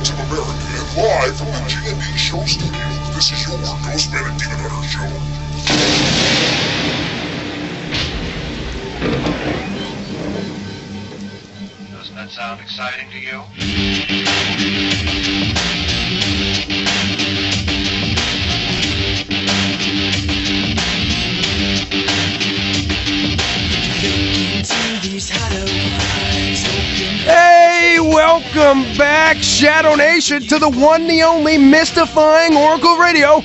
States of America and live from the G&D Show studio, this is your Ghostman and Demon Hunter Show. Doesn't that sound exciting to you? Hey, welcome back, Shadow Nation, to the one, the only, mystifying Oracle Radio,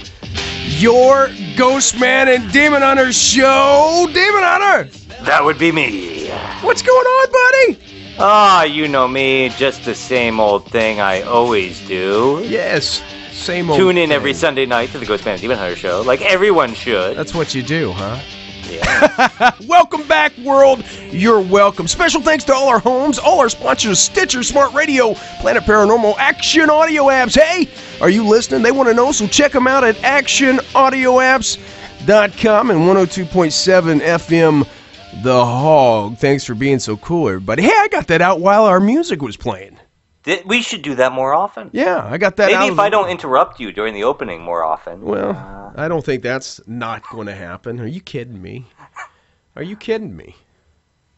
your Ghostman and Demon Hunter show. Demon Hunter! That would be me. What's going on, buddy? Ah, you know me, just the same old thing I always do. Yes, same old Tune in thing. every Sunday night to the Ghostman and Demon Hunter show, like everyone should. That's what you do, huh? Yeah. Welcome back, world. You're welcome. Special thanks to all our homes, all our sponsors, Stitcher, Smart Radio, Planet Paranormal, Action Audio Apps. Hey, are you listening? They want to know, so check them out at actionaudioapps.com and 102.7 FM The Hog. Thanks for being so cool, everybody. Hey, I got that out while our music was playing. We should do that more often. Yeah, I got that out. Maybe if I don't interrupt you during the opening more often. Well, I don't think that's not going to happen. Are you kidding me? Are you kidding me?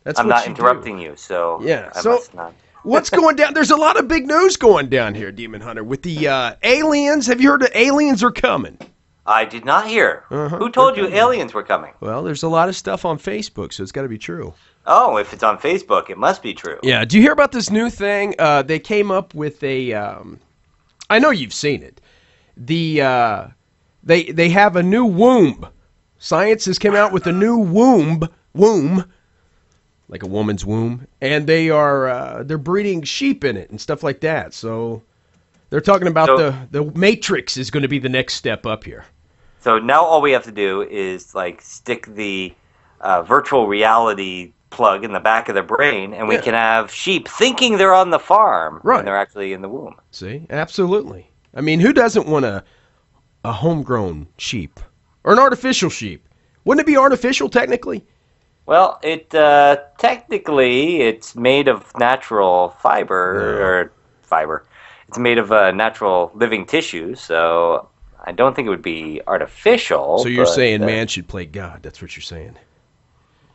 That's I'm what not you interrupting do. you, so Yeah, I so must not. What's going down? There's a lot of big news going down here, Demon Hunter, with the aliens. Have you heard that aliens are coming? I did not hear. Uh-huh. Who told you aliens were coming? Well, there's a lot of stuff on Facebook, so it's got to be true. Oh, if it's on Facebook, it must be true. Yeah. Do you hear about this new thing? They came up with a. I know you've seen it. They have a new womb. Science has come out with a new womb, like a woman's womb, and they're breeding sheep in it and stuff like that. So they're talking about the Matrix is going to be the next step up here. So now all we have to do is like stick the virtual reality plug in the back of their brain, and we can have sheep thinking they're on the farm when they're actually in the womb. See, absolutely. I mean, who doesn't want a homegrown sheep or an artificial sheep? Wouldn't it be artificial technically? Well, technically it's made of natural fiber. It's made of natural living tissue, so I don't think it would be artificial. So you're saying man should play God? That's what you're saying.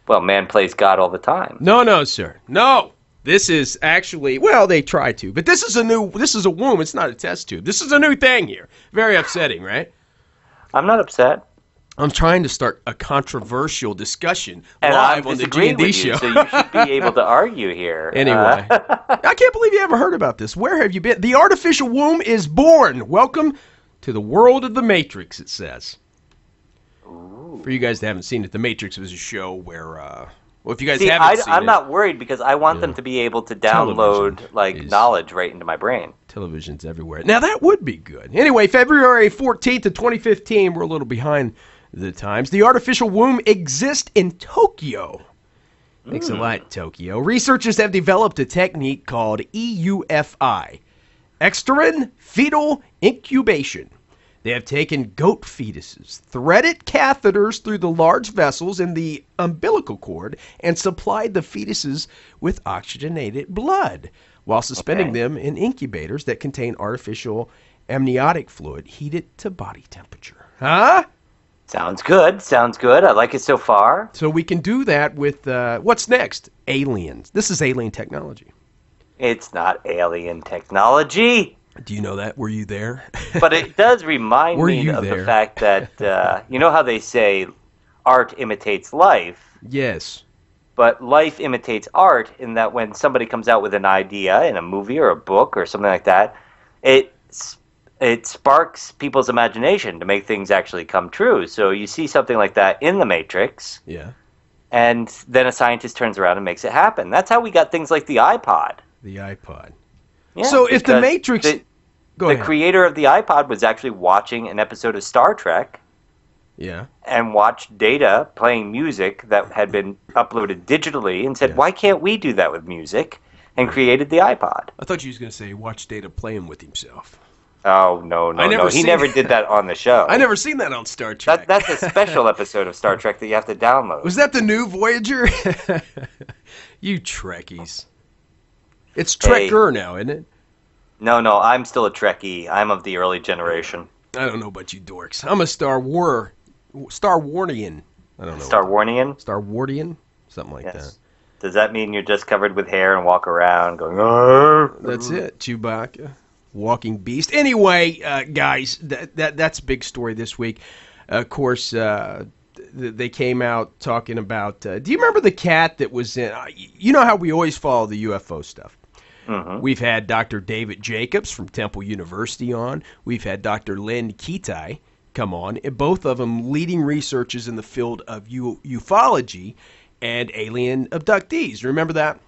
Well, man plays God all the time. No, sir. No. This is actually, well, they try to, but this is a womb. It's not a test tube. This is a new thing here. Very upsetting, right? I'm not upset. I'm trying to start a controversial discussion and live on the G&D show. So you should be able to argue here. Anyway, I can't believe you haven't heard about this. Where have you been? The artificial womb is born. Welcome to the world of the Matrix, it says. Ooh. For you guys that haven't seen it, the Matrix was a show where, well, if you guys haven't seen it. I'm not worried because I want them to be able to download knowledge right into my brain. Television's everywhere. Now, that would be good. Anyway, February 14th of 2015, we're a little behind the times. The artificial womb exists in Tokyo. Thanks a lot, Tokyo. Researchers have developed a technique called EUFI, external fetal incubation. They have taken goat fetuses, threaded catheters through the large vessels in the umbilical cord, and supplied the fetuses with oxygenated blood while suspending them in incubators that contain artificial amniotic fluid heated to body temperature. Huh? Sounds good. I like it so far. So we can do that with, what's next? Aliens. This is alien technology. It's not alien technology. Do you know that? Were you there? But it does remind me of the fact that, you know how they say art imitates life? Yes. But life imitates art in that when somebody comes out with an idea in a movie or a book or something like that, it sparks people's imagination to make things actually come true. So you see something like that in The Matrix. Yeah. And then a scientist turns around and makes it happen. That's how we got things like the iPod. The iPod. Yeah, so if the Matrix... The creator of the iPod was actually watching an episode of Star Trek. Yeah. And watched Data playing music that had been uploaded digitally and said, why can't we do that with music? And created the iPod. I thought you was going to say watch Data playing with himself. Oh, no. He never did that on the show. I never seen that on Star Trek. That's a special episode of Star Trek that you have to download. Was that the new Voyager? You Trekkies. It's Trekker now, isn't it? No, I'm still a Trekkie. I'm of the early generation. I don't know about you dorks. I'm a Star Warnian. I don't know. Star Warnian? Star Wardian? Something like that. Does that mean you're just covered with hair and walk around going, "Arr"? That's it, Chewbacca. Walking beast. Anyway, guys, that's a big story this week. Of course, they came out talking about... do you remember the cat that was in... you know how we always follow the UFO stuff. Mm-hmm. We've had Dr. David Jacobs from Temple University on. We've had Dr. Lynn Kitai come on. And both of them leading researchers in the field of ufology and alien abductees. Remember that?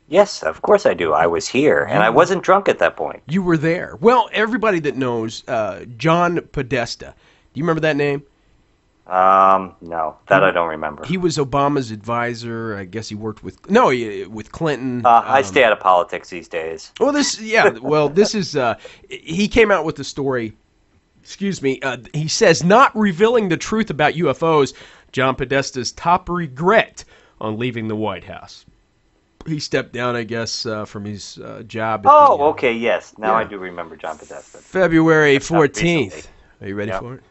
Yes, of course I do. I was here, and I wasn't drunk at that point. You were there. Well, everybody that knows John Podesta. Do you remember that name? No, that I don't remember. He was Obama's advisor. I guess he worked with with Clinton. I stay out of politics these days. Well, this is he came out with the story. Excuse me. He says not revealing the truth about UFOs. John Podesta's top regret on leaving the White House. He stepped down, I guess, from his job. Okay, yes. Now I do remember John Podesta. February 14th. Are you ready for it?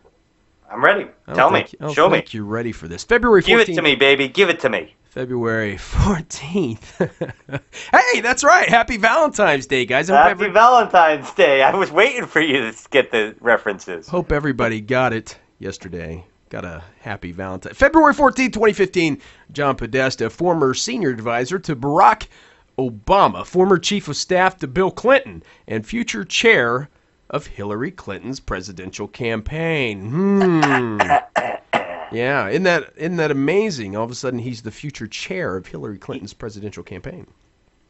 I'm ready. Tell me. Show me. You're ready for this. February 14th. Give it to me, baby. Give it to me. February 14th. Hey, that's right. Happy Valentine's Day, guys. Happy Valentine's Day. I was waiting for you to get the references. Hope everybody got it yesterday. Got a happy Valentine. February 14th, 2015, John Podesta, former senior advisor to Barack Obama, former chief of staff to Bill Clinton, and future chair of Hillary Clinton's presidential campaign. Yeah, isn't that amazing? All of a sudden, he's the future chair of Hillary Clinton's presidential campaign.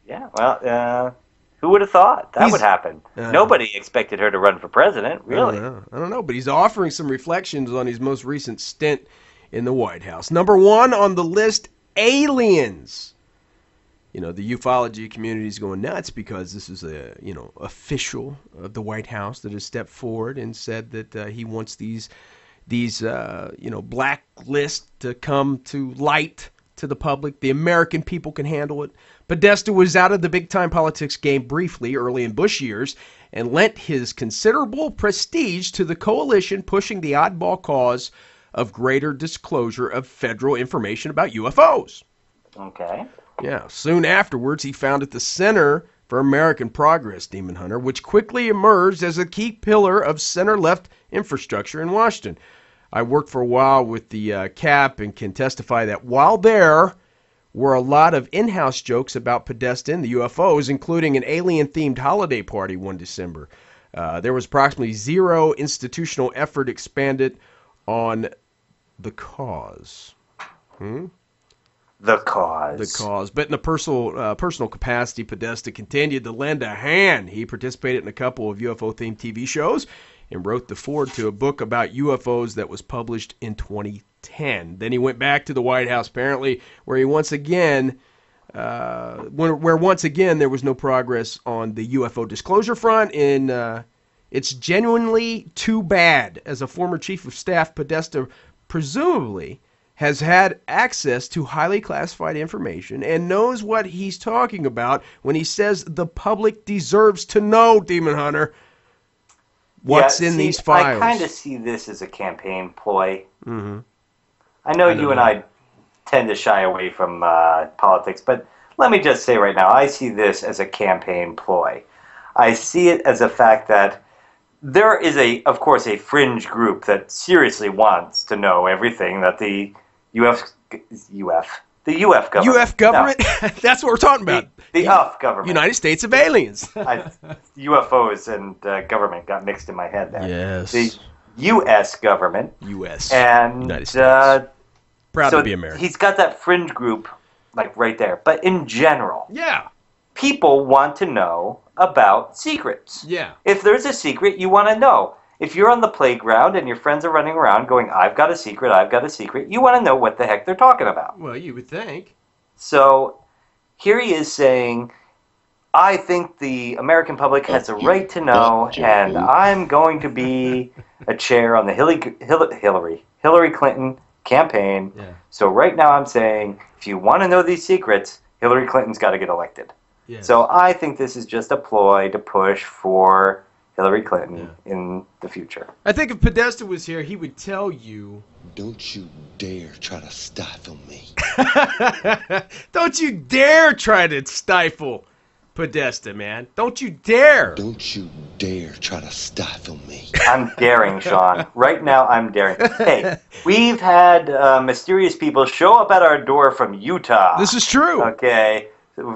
Yeah, well, who would have thought that would happen? Nobody expected her to run for president, really. I don't know, but he's offering some reflections on his most recent stint in the White House. Number one on the list, aliens. You know, the ufology community is going nuts because this is a, official of the White House that has stepped forward and said that he wants these blacklists to come to light to the public. The American people can handle it. Podesta was out of the big-time politics game briefly early in Bush years and lent his considerable prestige to the coalition pushing the oddball cause of greater disclosure of federal information about UFOs. Okay. Yeah. Soon afterwards, he founded the Center for American Progress, Demon Hunter, which quickly emerged as a key pillar of center-left infrastructure in Washington. I worked for a while with the CAP and can testify that while there were a lot of in-house jokes about Podesta and the UFOs, including an alien-themed holiday party one December. There was approximately zero institutional effort expanded on the cause. The cause. But in a personal capacity, Podesta continued to lend a hand. He participated in a couple of UFO-themed TV shows and wrote the foreword to a book about UFOs that was published in 2010. Then he went back to the White House, apparently, where once again there was no progress on the UFO disclosure front. And it's genuinely too bad. As a former chief of staff, Podesta presumably has had access to highly classified information and knows what he's talking about when he says the public deserves to know, Demon Hunter, what's in these files. I kind of see this as a campaign ploy. Mm-hmm. I know you and I tend to shy away from politics, but let me just say right now, I see this as a campaign ploy. I see it as a fact that there is, of course, a fringe group that seriously wants to know everything that the UF government. UF government? No. That's what we're talking about. The UF government. United States of Aliens. UFOs and government got mixed in my head there. Yes. The U.S. government. U.S. And United States. Proud to be American. He's got that fringe group, like right there. But in general, people want to know about secrets. Yeah. If there's a secret, you want to know. If you're on the playground and your friends are running around going, I've got a secret, you want to know what the heck they're talking about. Well, you would think. So here he is saying, I think the American public has a right to know, and I'm going to be a chair on the Hillary Clinton campaign. Yeah. So right now I'm saying, if you want to know these secrets, Hillary Clinton's got to get elected. Yes. So I think this is just a ploy to push for Hillary Clinton in the future. I think if Podesta was here, he would tell you... Don't you dare try to stifle me. Don't you dare try to stifle Podesta, man. Don't you dare. Don't you dare try to stifle me. I'm daring, Sean. Right now, I'm daring. Hey, we've had mysterious people show up at our door from Utah. This is true. Okay,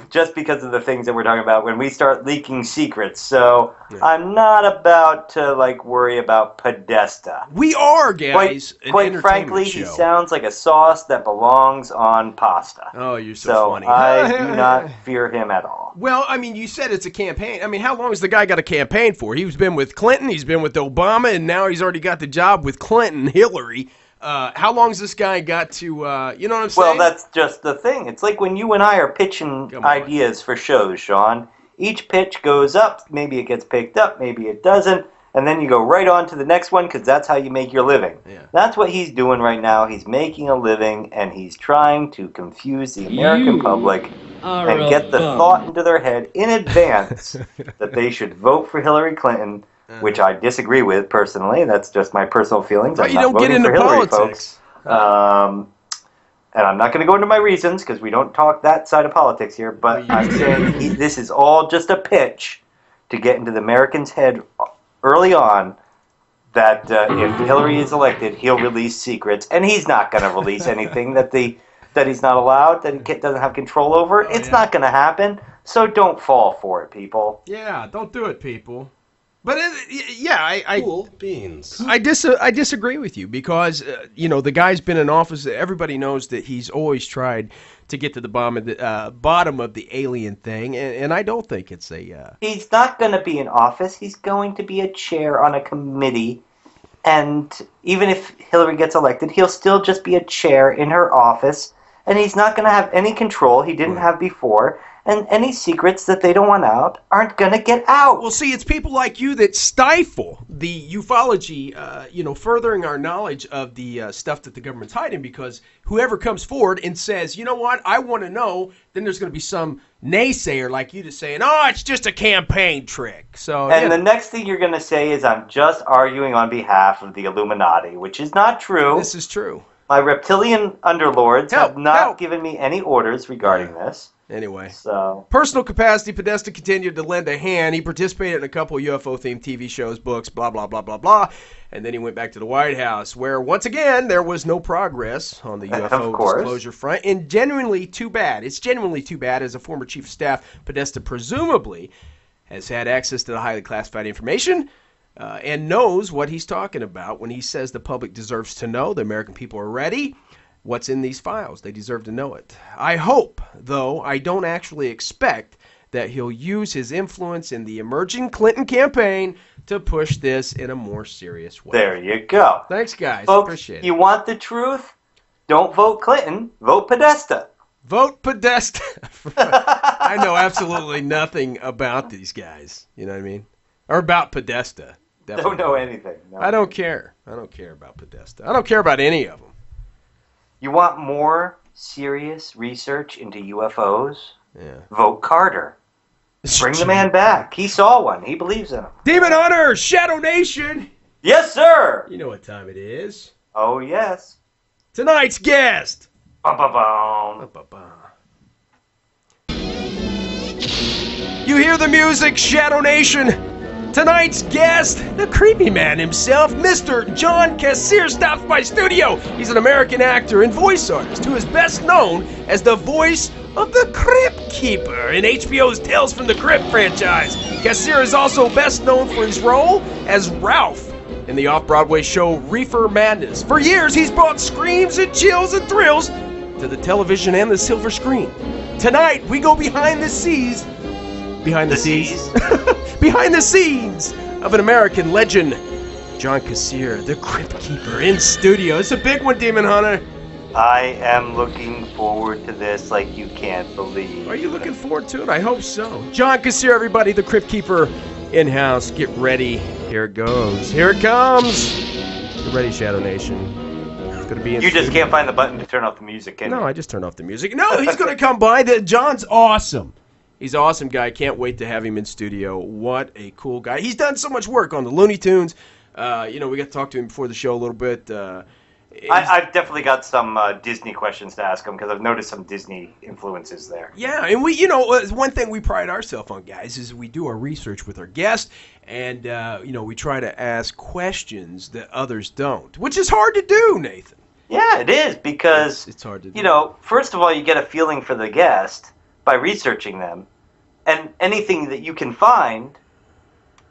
just because of the things that we're talking about when we start leaking secrets. So I'm not about to worry about Podesta. We are, guys. Quite frankly, he sounds like a sauce that belongs on pasta. Oh, you're so funny. I do not fear him at all. Well, I mean, you said it's a campaign. I mean, how long has the guy got a campaign for? He's been with Clinton, he's been with Obama, and now he's already got the job with Clinton, Hillary. How long has this guy got to, you know what I'm saying? Well, that's just the thing. It's like when you and I are pitching ideas for shows, Sean. Each pitch goes up. Maybe it gets picked up. Maybe it doesn't. And then you go right on to the next one because that's how you make your living. Yeah. That's what he's doing right now. He's making a living, and he's trying to confuse the American public and get the thought into their head in advance that they should vote for Hillary Clinton, which I disagree with personally. That's just my personal feelings. But you don't get into politics. And I'm not going to go into my reasons because we don't talk that side of politics here. But I'm saying this is all just a pitch to get into the Americans' head early on that if Hillary is elected, he'll release secrets. And he's not going to release anything that he's not allowed, that he doesn't have control over. It's not going to happen. So don't fall for it, people. Yeah, don't do it, people. But I Cool beans. I disagree with you because the guy's been in office. Everybody knows that he's always tried to get to the bottom of the alien thing, and I don't think it's a. He's not going to be in office. He's going to be a chair on a committee, and even if Hillary gets elected, he'll still just be a chair in her office, and he's not going to have any control he didn't have before. And any secrets that they don't want out aren't going to get out. Well, see, it's people like you that stifle the ufology, furthering our knowledge of the stuff that the government's hiding, because whoever comes forward and says, you know what, I want to know, then there's going to be some naysayer like you just saying, oh, it's just a campaign trick. So, and the next thing you're going to say is I'm just arguing on behalf of the Illuminati, which is not true. This is true. My reptilian underlords have not given me any orders regarding this. Anyway, so personal capacity, Podesta continued to lend a hand. He participated in a couple UFO-themed TV shows, books, blah, blah, blah, blah, blah. And then he went back to the White House, where, once again, there was no progress on the UFO disclosure front. And genuinely too bad. It's genuinely too bad. As a former chief of staff, Podesta presumably has had access to the highly classified information and knows what he's talking about when he says the public deserves to know, the American people are ready. What's in these files? They deserve to know it. I hope, though, I don't actually expect that he'll use his influence in the emerging Clinton campaign to push this in a more serious way. There you go. Thanks, guys. Folks, appreciate it. You want the truth? Don't vote Clinton. Vote Podesta. Vote Podesta. I know absolutely nothing about these guys. You know what I mean? Or about Podesta. Definitely. Don't know anything. No. I don't care. I don't care about Podesta. I don't care about any of them. You want more serious research into UFOs? Yeah. Vote Carter. Bring the man back. He saw one. He believes in him. Demon Hunter, Shadow Nation. Yes, sir. You know what time it is. Oh, yes. Tonight's guest. Bum-bum-bum. You hear the music, Shadow Nation? Tonight's guest, the creepy man himself, Mr. John Kassir, stops by studio. He's an American actor and voice artist who is best known as the voice of the Crypt Keeper in HBO's Tales from the Crypt franchise. Kassir is also best known for his role as Ralph in the off-Broadway show Reefer Madness. For years, he's brought screams and chills and thrills to the television and the silver screen. Tonight, we go behind the scenes behind the scenes of an American legend, John Kassir, the Crypt Keeper, in studio. It's a big one, Demon Hunter. I am looking forward to this like you can't believe. Are you looking forward to it? I hope so. John Kassir, everybody, the Crypt Keeper, in-house. Get ready. Here it goes. Here it comes. Get ready, Shadow Nation. It's going to be in You just can't find the button to turn off the music, can you? No, I just turned off the music. No, he's going to come by. John's awesome. He's an awesome guy. Can't wait to have him in studio. What a cool guy. He's done so much work on the Looney Tunes. We got to talk to him before the show a little bit. I've definitely got some Disney questions to ask him because I've noticed some Disney influences there. Yeah, and one thing we pride ourselves on, guys, is we do our research with our guests, and we try to ask questions that others don't, which is hard to do, Nathan. Yeah, it is because it's hard to do. First of all, you get a feeling for the guest by researching them, and anything that you can find,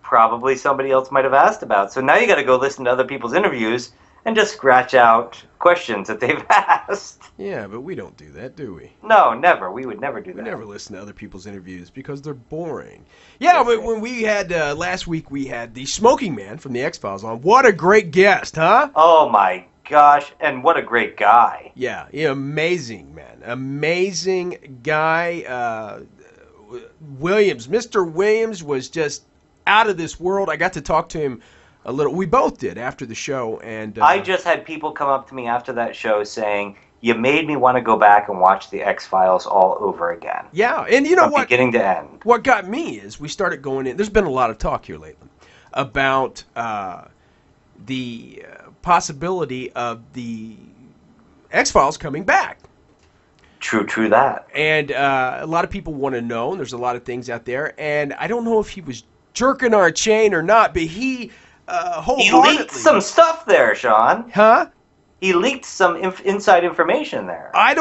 probably somebody else might have asked about. So now you got to go listen to other people's interviews and just scratch out questions that they've asked. Yeah, but we don't do that, do we? No, never. We would never do that. We never listen to other people's interviews because they're boring. Yeah, but when we had, last week, we had the Smoking Man from the X-Files on. What a great guest, huh? Oh, my gosh, and what a great guy. Yeah, amazing, man. Amazing guy. Williams, Mr. Williams was just out of this world. I got to talk to him a little. We both did after the show. And I just had people come up to me after that show saying, you made me want to go back and watch the X-Files all over again. Yeah, and you know what? Beginning to end. What got me is we started going in. There's been a lot of talk here lately about the possibility of the X-Files coming back. True that. And a lot of people want to know, and there's a lot of things out there, and I don't know if he was jerking our chain or not, but he wholeheartedly... He leaked some stuff there, Sean. Huh? He leaked some inside information there. I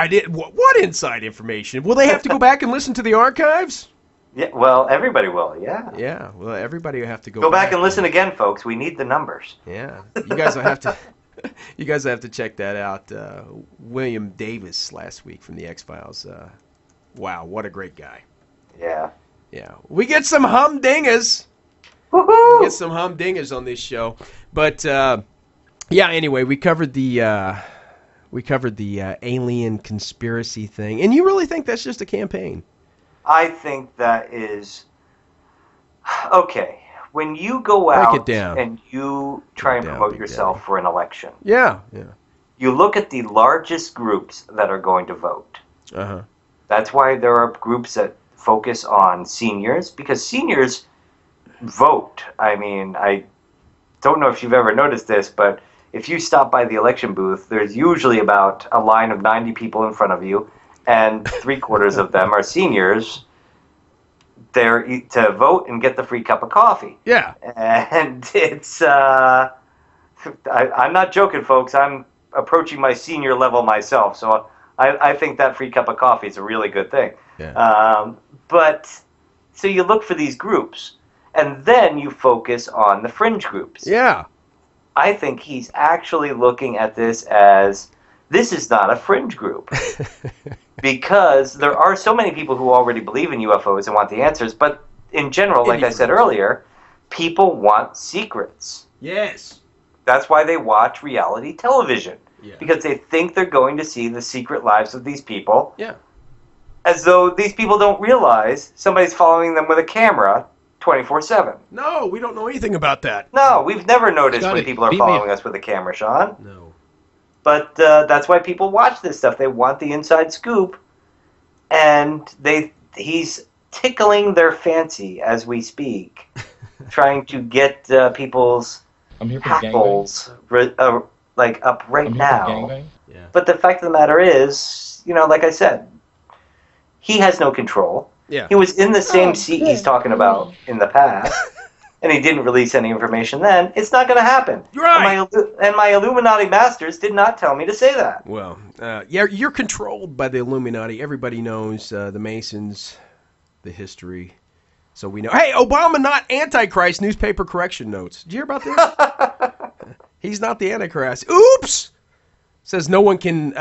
did. What inside information? Will they have to go back and listen to the archives? Yeah, well, everybody will, yeah. Yeah, well, everybody will have to go back and listen again, folks. We need the numbers. Yeah, you guys will have to... You guys have to check that out. William Davis last week from the X-Files. Wow, what a great guy. Yeah. Yeah. We get some humdingers. Woohoo! We get some humdingers on this show. But, yeah, anyway, we covered the alien conspiracy thing. And you really think that's just a campaign? I think that is... Okay. When you go out and you try and promote yourself for an election, yeah, you look at the largest groups that are going to vote. Uh-huh. That's why there are groups that focus on seniors, because seniors vote. I mean, I don't know if you've ever noticed this, but if you stop by the election booth, there's usually about a line of 90 people in front of you, and 3/4 of them are seniors. There to vote and get the free cup of coffee. Yeah. And it's, I'm not joking, folks. I'm approaching my senior level myself, so I think that free cup of coffee is a really good thing. Yeah. But, so you look for these groups, and then you focus on the fringe groups. Yeah. I think he's actually looking at this as, this is not a fringe group. Because there are so many people who already believe in UFOs and want the answers, but in general, like I said earlier, people want secrets. Yes. That's why they watch reality television. Yeah. Because they think they're going to see the secret lives of these people. Yeah. As though these people don't realize somebody's following them with a camera 24/7. No, we don't know anything about that. No, we've never noticed Scotty, when people are following us with a camera, Sean. No. But that's why people watch this stuff. They want the inside scoop, and he's tickling their fancy as we speak, trying to get people's hackles up right now. Yeah. But the fact of the matter is, like I said, he has no control. Yeah. He was in the same seat he's talking about in the past. And he didn't release any information then, it's not going to happen. Right. And my Illuminati masters did not tell me to say that. Well, yeah, you're controlled by the Illuminati. Everybody knows the Masons, the history, so we know. Hey, Obama not Antichrist, newspaper correction notes. Did you hear about this? He's not the Antichrist. Oops! Says no one can...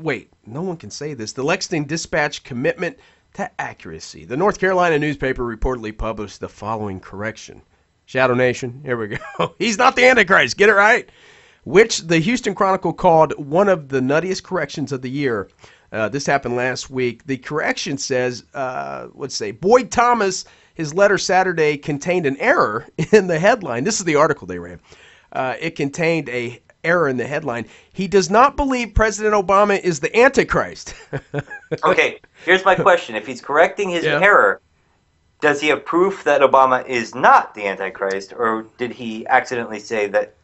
wait, no one can say this. The Lexington Dispatch commitment... to accuracy. The North Carolina newspaper reportedly published the following correction. Shadow Nation, here we go. He's not the Antichrist, get it right? Which the Houston Chronicle called one of the nuttiest corrections of the year. This happened last week. The correction says, Boyd Thomas, his letter Saturday contained an error in the headline. This is the article they ran. It contained a error in the headline. He does not believe President Obama is the Antichrist. Okay, here's my question. If he's correcting his error, does he have proof that Obama is not the Antichrist, or did he accidentally say that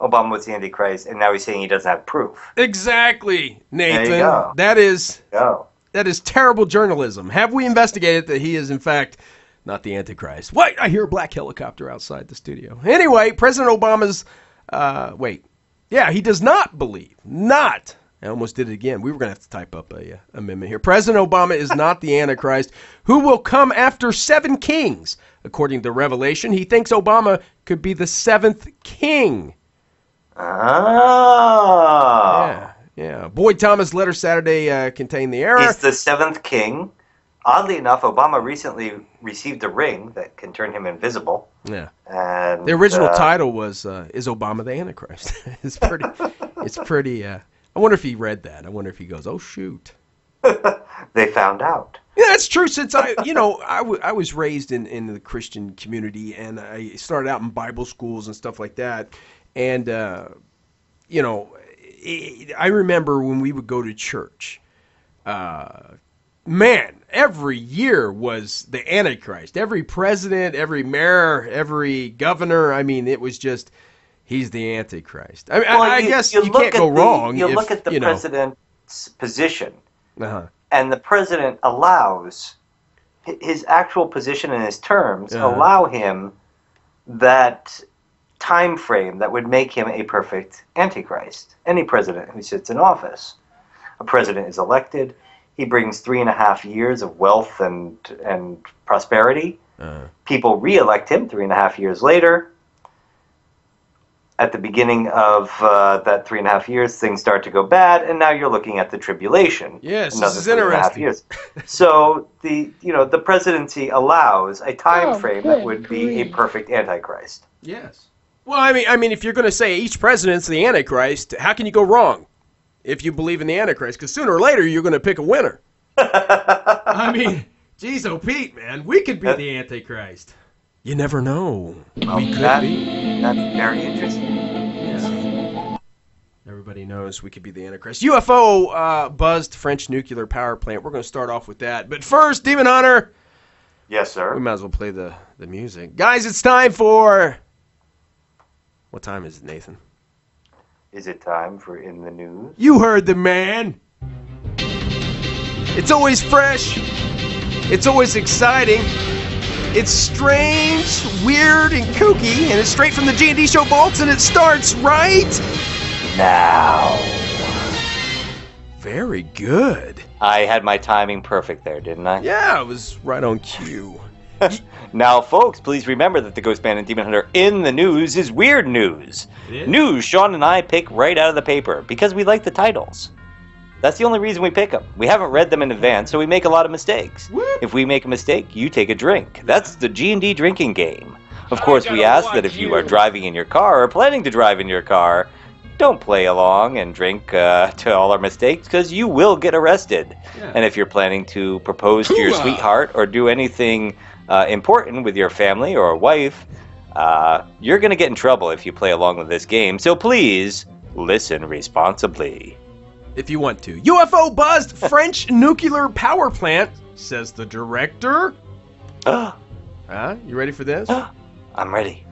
Obama was the Antichrist, and now he's saying he doesn't have proof? Exactly, Nathan. There you go. That is Go. that is terrible journalism. Have we investigated that he is, in fact, not the Antichrist? Wait, I hear a black helicopter outside the studio. Anyway, President Obama's, he does not believe, I almost did it again. We were going to have to type up a amendment here. President Obama is not the Antichrist, who will come after 7 kings. According to Revelation, he thinks Obama could be the 7th king. Oh. Yeah. Boyd Thomas' letter Saturday contained the error. He's the 7th king. Oddly enough, Obama recently received a ring that can turn him invisible. Yeah. And the original title was "Is Obama the Antichrist?" It's pretty. I wonder if he read that. I wonder if he goes, "Oh shoot." They found out. Yeah, that's true. Since I was raised in the Christian community, and I started out in Bible schools and stuff like that, and I remember when we would go to church. Man, every year was the Antichrist. Every president, every mayor, every governor. I mean, it was just, he's the Antichrist. I mean, I guess you can't go wrong. You look at the president's position, and the president allows his actual position and his terms allow him that time frame that would make him a perfect Antichrist. Any president who sits in office. A president is elected. He brings 3.5 years of wealth and prosperity. People re-elect him 3.5 years later. At the beginning of that 3.5 years, things start to go bad, and now you're looking at the tribulation. Yes, this is interesting. Years. So the presidency allows a time frame that would be a perfect Antichrist. Yes. Well, I mean, if you're going to say each president's the Antichrist, how can you go wrong? If you believe in the Antichrist, because sooner or later you're going to pick a winner. I mean, geez, Pete, man, we could be the Antichrist. You never know. We could be. That'd be very interesting. Yeah. Everybody knows we could be the Antichrist. UFO buzzed French nuclear power plant. We're going to start off with that. But first, Demon Hunter. Yes, sir. We might as well play the music. Guys, it's time for... What time is it, Nathan? Is it time for In the News? You heard the man. It's always fresh. It's always exciting. It's strange, weird, and kooky, and it's straight from the G&D Show vaults, and it starts right now. Very good. I had my timing perfect there, didn't I? Yeah, it was right on cue. Now, folks, please remember that the Ghostman and Demon Hunter in the News is weird news. News Sean and I pick right out of the paper because we like the titles. That's the only reason we pick them. We haven't read them in advance, so we make a lot of mistakes. Whoop. If we make a mistake, you take a drink. That's the G&D drinking game. Of course, we ask that if you are driving in your car or planning to drive in your car, don't play along and drink to all our mistakes, because you will get arrested. Yeah. And if you're planning to propose to your sweetheart or do anything important with your family or a wife, you're going to get in trouble if you play along with this game. So please, listen responsibly. If you want to. UFO buzzed French nuclear power plant, says the director. You ready for this? I'm ready.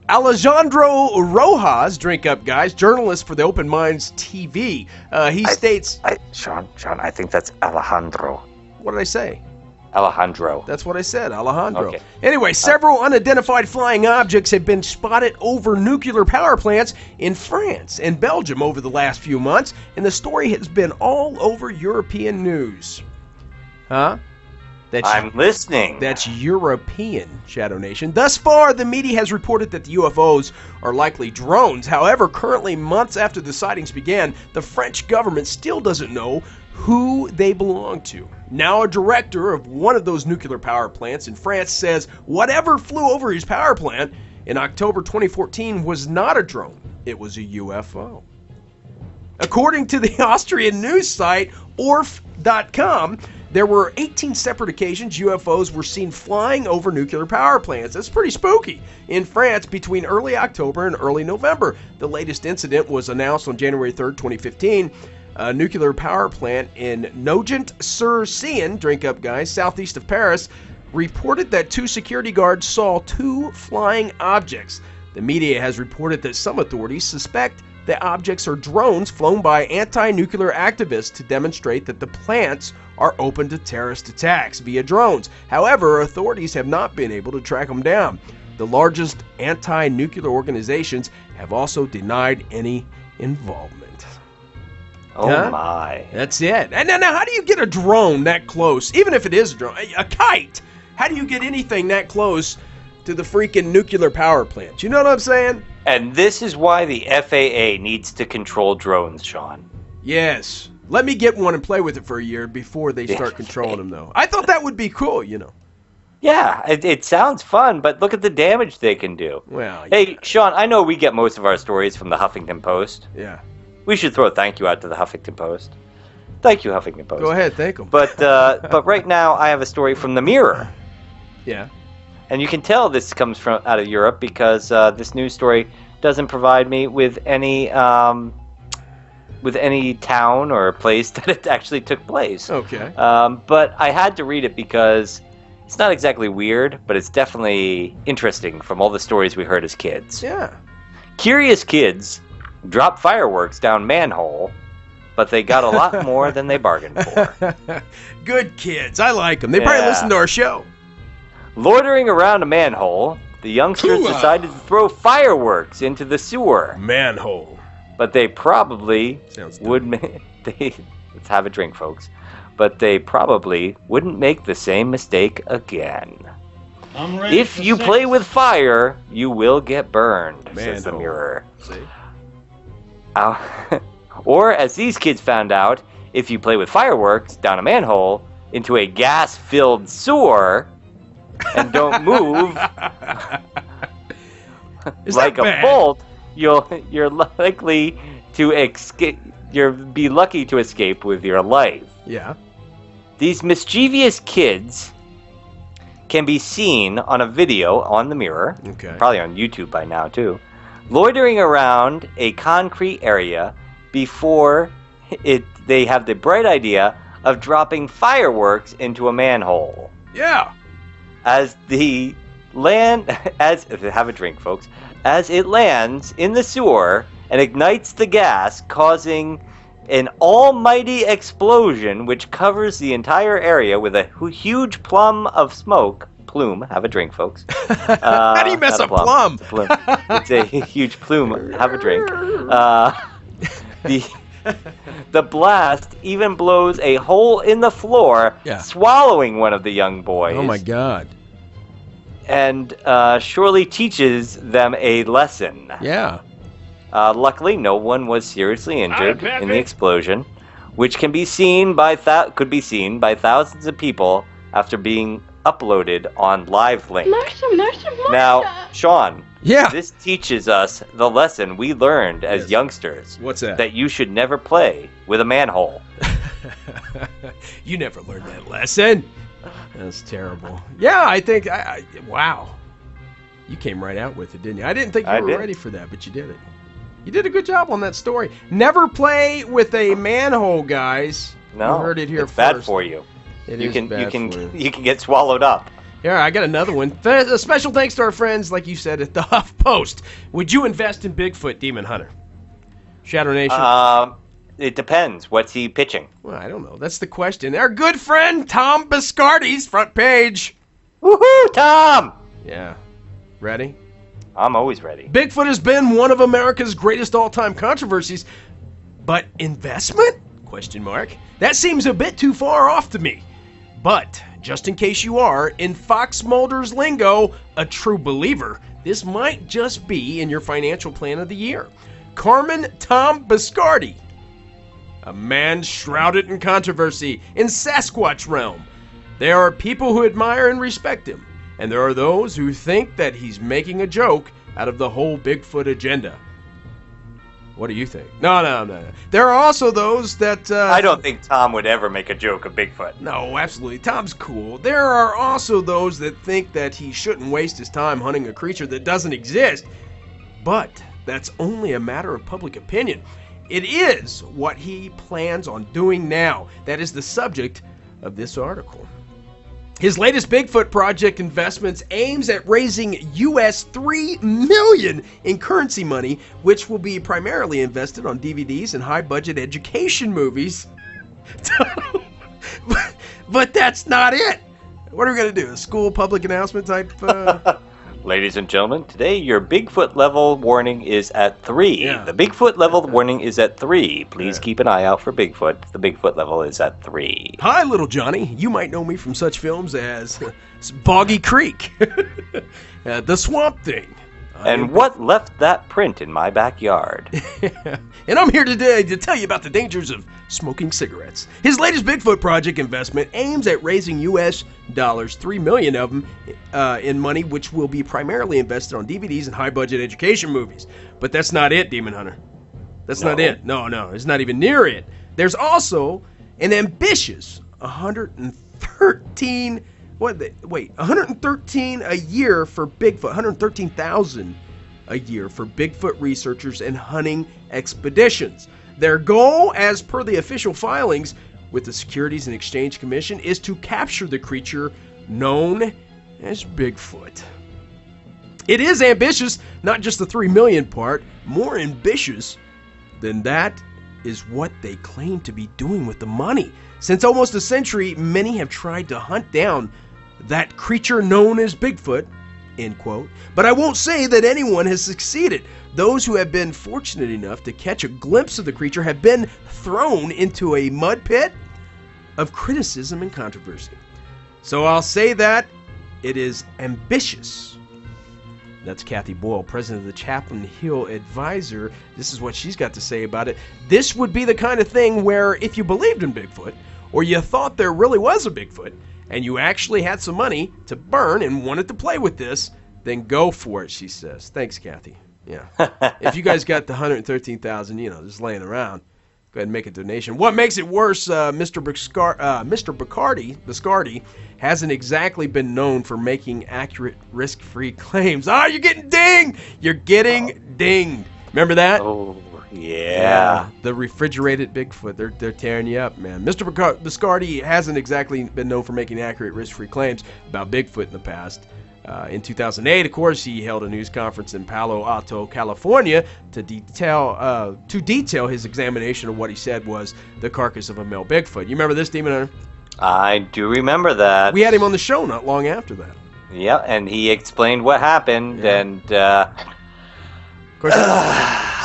Alejandro Rojas, drink up guys, journalist for the Open Minds TV. He states... Sean, I think that's Alejandro. What did I say? Alejandro. That's what I said, Alejandro. Okay. Anyway, several unidentified flying objects have been spotted over nuclear power plants in France and Belgium over the last few months, and the story has been all over European news. I'm listening. That's European, Shadow Nation. Thus far, the media has reported that the UFOs are likely drones. However, currently, months after the sightings began, the French government still doesn't know who they belong to. Now, a director of one of those nuclear power plants in France says whatever flew over his power plant in October 2014 was not a drone. It was a UFO. According to the Austrian news site Orf.com, There were 18 separate occasions UFOs were seen flying over nuclear power plants. That's pretty spooky. In France, between early October and early November, the latest incident was announced on January 3rd, 2015. A nuclear power plant in Nogent-sur-Seine, drink up guys, southeast of Paris, reported that 2 security guards saw 2 flying objects. The media has reported that some authorities suspect the objects are drones flown by anti-nuclear activists to demonstrate that the plants are open to terrorist attacks via drones. However, authorities have not been able to track them down. The largest anti-nuclear organizations have also denied any involvement. Oh my. That's it. And now how do you get a drone that close? Even if it is a drone, a kite. How do you get anything that close to the freaking nuclear power plant? You know what I'm saying? And this is why the FAA needs to control drones, Sean. Yes. Let me get one and play with it for a year before they start controlling them, though. I thought that would be cool, you know. Yeah, it sounds fun, but look at the damage they can do. Well, yeah. Hey, Sean, I know we get most of our stories from the Huffington Post. Yeah. We should throw a thank you out to the Huffington Post. Thank you, Huffington Post. Go ahead, thank them. But right now, I have a story from the Mirror. Yeah. And you can tell this comes from out of Europe because this news story doesn't provide me with any town or place that it actually took place. Okay. But I had to read it because it's not exactly weird, but it's definitely interesting from all the stories we heard as kids. Yeah. Curious kids drop fireworks down manhole, but they got a lot more than they bargained for. Good kids. I like them. They probably listen to our show. Loitering around a manhole, the youngsters decided to throw fireworks into the sewer. Manhole. But they probably Sounds let's have a drink, folks. But they probably wouldn't make the same mistake again. If you play with fire, you will get burned, says the Mirror. See? Or, as these kids found out, if you play with fireworks down a manhole into a gas-filled sewer and don't move like a bolt, you're likely to escape. You'll be lucky to escape with your life. Yeah. These mischievous kids can be seen on a video on the Mirror, probably on YouTube by now too, loitering around a concrete area before they have the bright idea of dropping fireworks into a manhole. Yeah. Have a drink, folks. As it lands in the sewer and ignites the gas, causing an almighty explosion which covers the entire area with a huge plume of smoke. Plume, have a drink, folks. How do you mess up plum? It's a huge plume. Have a drink. The blast even blows a hole in the floor, swallowing one of the young boys. Oh my God. And surely teaches them a lesson. Yeah. Luckily, no one was seriously injured in the explosion, which can be seen by could be seen by thousands of people after being uploaded on Live Link. Now, Sean, this teaches us the lesson we learned as youngsters. What's that? That you should never play with a manhole. You never learned that lesson. That's terrible. Yeah, I think, wow. You came right out with it, didn't you? I didn't think you were ready for that, but you did it. You did a good job on that story. Never play with a manhole, guys. No, you heard it here it's first. bad for you. You can get swallowed up. Yeah, I got another one. A special thanks to our friends, like you said, at the Huff Post. Would you invest in Bigfoot, Demon Hunter? Shadow Nation? It depends. What's he pitching? Well, I don't know. That's the question. Our good friend Tom Biscardi's front page. Woohoo, Tom! Yeah. Ready? I'm always ready. Bigfoot has been one of America's greatest all-time controversies, but investment? Question mark. That seems a bit too far off to me. But, just in case you are, in Fox Mulder's lingo, a true believer, this might just be in your financial plan of the year. Carmen Tom Biscardi, a man shrouded in controversy in Sasquatch realm. There are people who admire and respect him, and there are those who think that he's making a joke out of the whole Bigfoot agenda. What do you think? No. There are also those that... I don't think Tom would ever make a joke of Bigfoot. No, absolutely. Tom's cool. There are also those that think that he shouldn't waste his time hunting a creature that doesn't exist. But that's only a matter of public opinion. It is what he plans on doing now. That is the subject of this article. His latest Bigfoot project investments aims at raising US $3 million in currency money, which will be primarily invested on DVDs and high-budget education movies. But that's not it. What are we going to do? A school public announcement type? Ladies and gentlemen, today your Bigfoot level warning is at 3. Yeah. The Bigfoot level warning is at 3. Please keep an eye out for Bigfoot. The Bigfoot level is at 3. Hi, little Johnny. You might know me from such films as Boggy Creek, The Swamp Thing. And what left that print in my backyard? And I'm here today to tell you about the dangers of smoking cigarettes. His latest Bigfoot project investment aims at raising US dollars, $3 million of them in money, which will be primarily invested on DVDs and high-budget education movies. But that's not it, Demon Hunter. That's not it. No, it's not even near it. There's also an ambitious 113 a year for Bigfoot, 113,000 a year for Bigfoot researchers and hunting expeditions. Their goal, as per the official filings with the Securities and Exchange Commission, is to capture the creature known as Bigfoot. It is ambitious, not just the 3 million part. More ambitious than that is what they claim to be doing with the money. Since almost a century, many have tried to hunt down that creature known as Bigfoot, end quote. But I won't say that anyone has succeeded. Those who have been fortunate enough to catch a glimpse of the creature have been thrown into a mud pit of criticism and controversy. So I'll say that it is ambitious. That's Kathy Boyle, president of the Chaplain Hill Advisor. This is what she's got to say about it. This would be the kind of thing where if you believed in Bigfoot, or you thought there really was a Bigfoot, and you actually had some money to burn and wanted to play with this, then go for it, she says. Thanks, Kathy. Yeah. If you guys got the 113,000, just laying around, go ahead and make a donation. What makes it worse, Mr. Biscardi hasn't exactly been known for making accurate, risk-free claims. You're getting dinged! You're getting dinged. Remember that? Oh, yeah. The refrigerated Bigfoot. They're tearing you up, man. Mr. Biscardi hasn't exactly been known for making accurate, risk-free claims about Bigfoot in the past. In 2008, of course, he held a news conference in Palo Alto, California, to detail his examination of what he said was the carcass of a male Bigfoot. You remember this, Demon Hunter? I do remember that. We had him on the show not long after that. Yeah, and he explained what happened, and of course,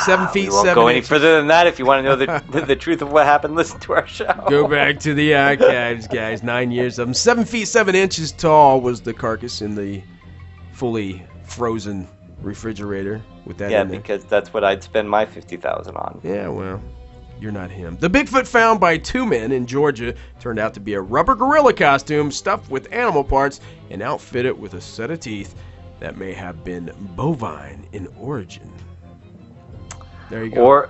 7 feet, we won't 7 go any inches. further than that. If you want to know the truth of what happened, listen to our show. Go back to the archives, guys. 9 years of them. 7 feet, 7 inches tall was the carcass in the fully frozen refrigerator with that in there. Because that's what I'd spend my $50,000 on. Yeah, well, you're not him. The Bigfoot found by 2 men in Georgia turned out to be a rubber gorilla costume stuffed with animal parts and outfitted with a set of teeth that may have been bovine in origin. There you go. Or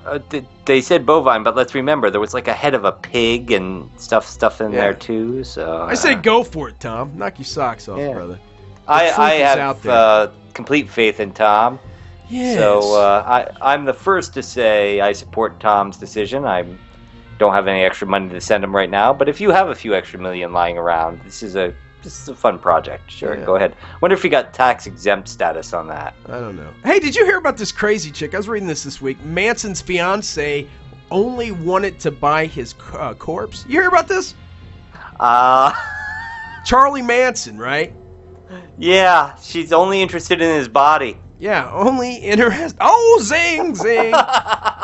they said bovine, but let's remember there was like a head of a pig and stuff in there too. So I say go for it, Tom. Knock your socks off, brother. I have complete faith in Tom. Yes. So I'm the first to say I support Tom's decision. I don't have any extra money to send him right now, but if you have a few extra million lying around, this is a fun project. Sure, go ahead. Wonder if you got tax exempt status on that. I don't know. Hey, did you hear about this crazy chick? I was reading this week. Manson's fiance only wanted to buy his corpse. You hear about this? Charlie Manson, right? Yeah, she's only interested in his body. Yeah, only interested. Oh, zing, zing.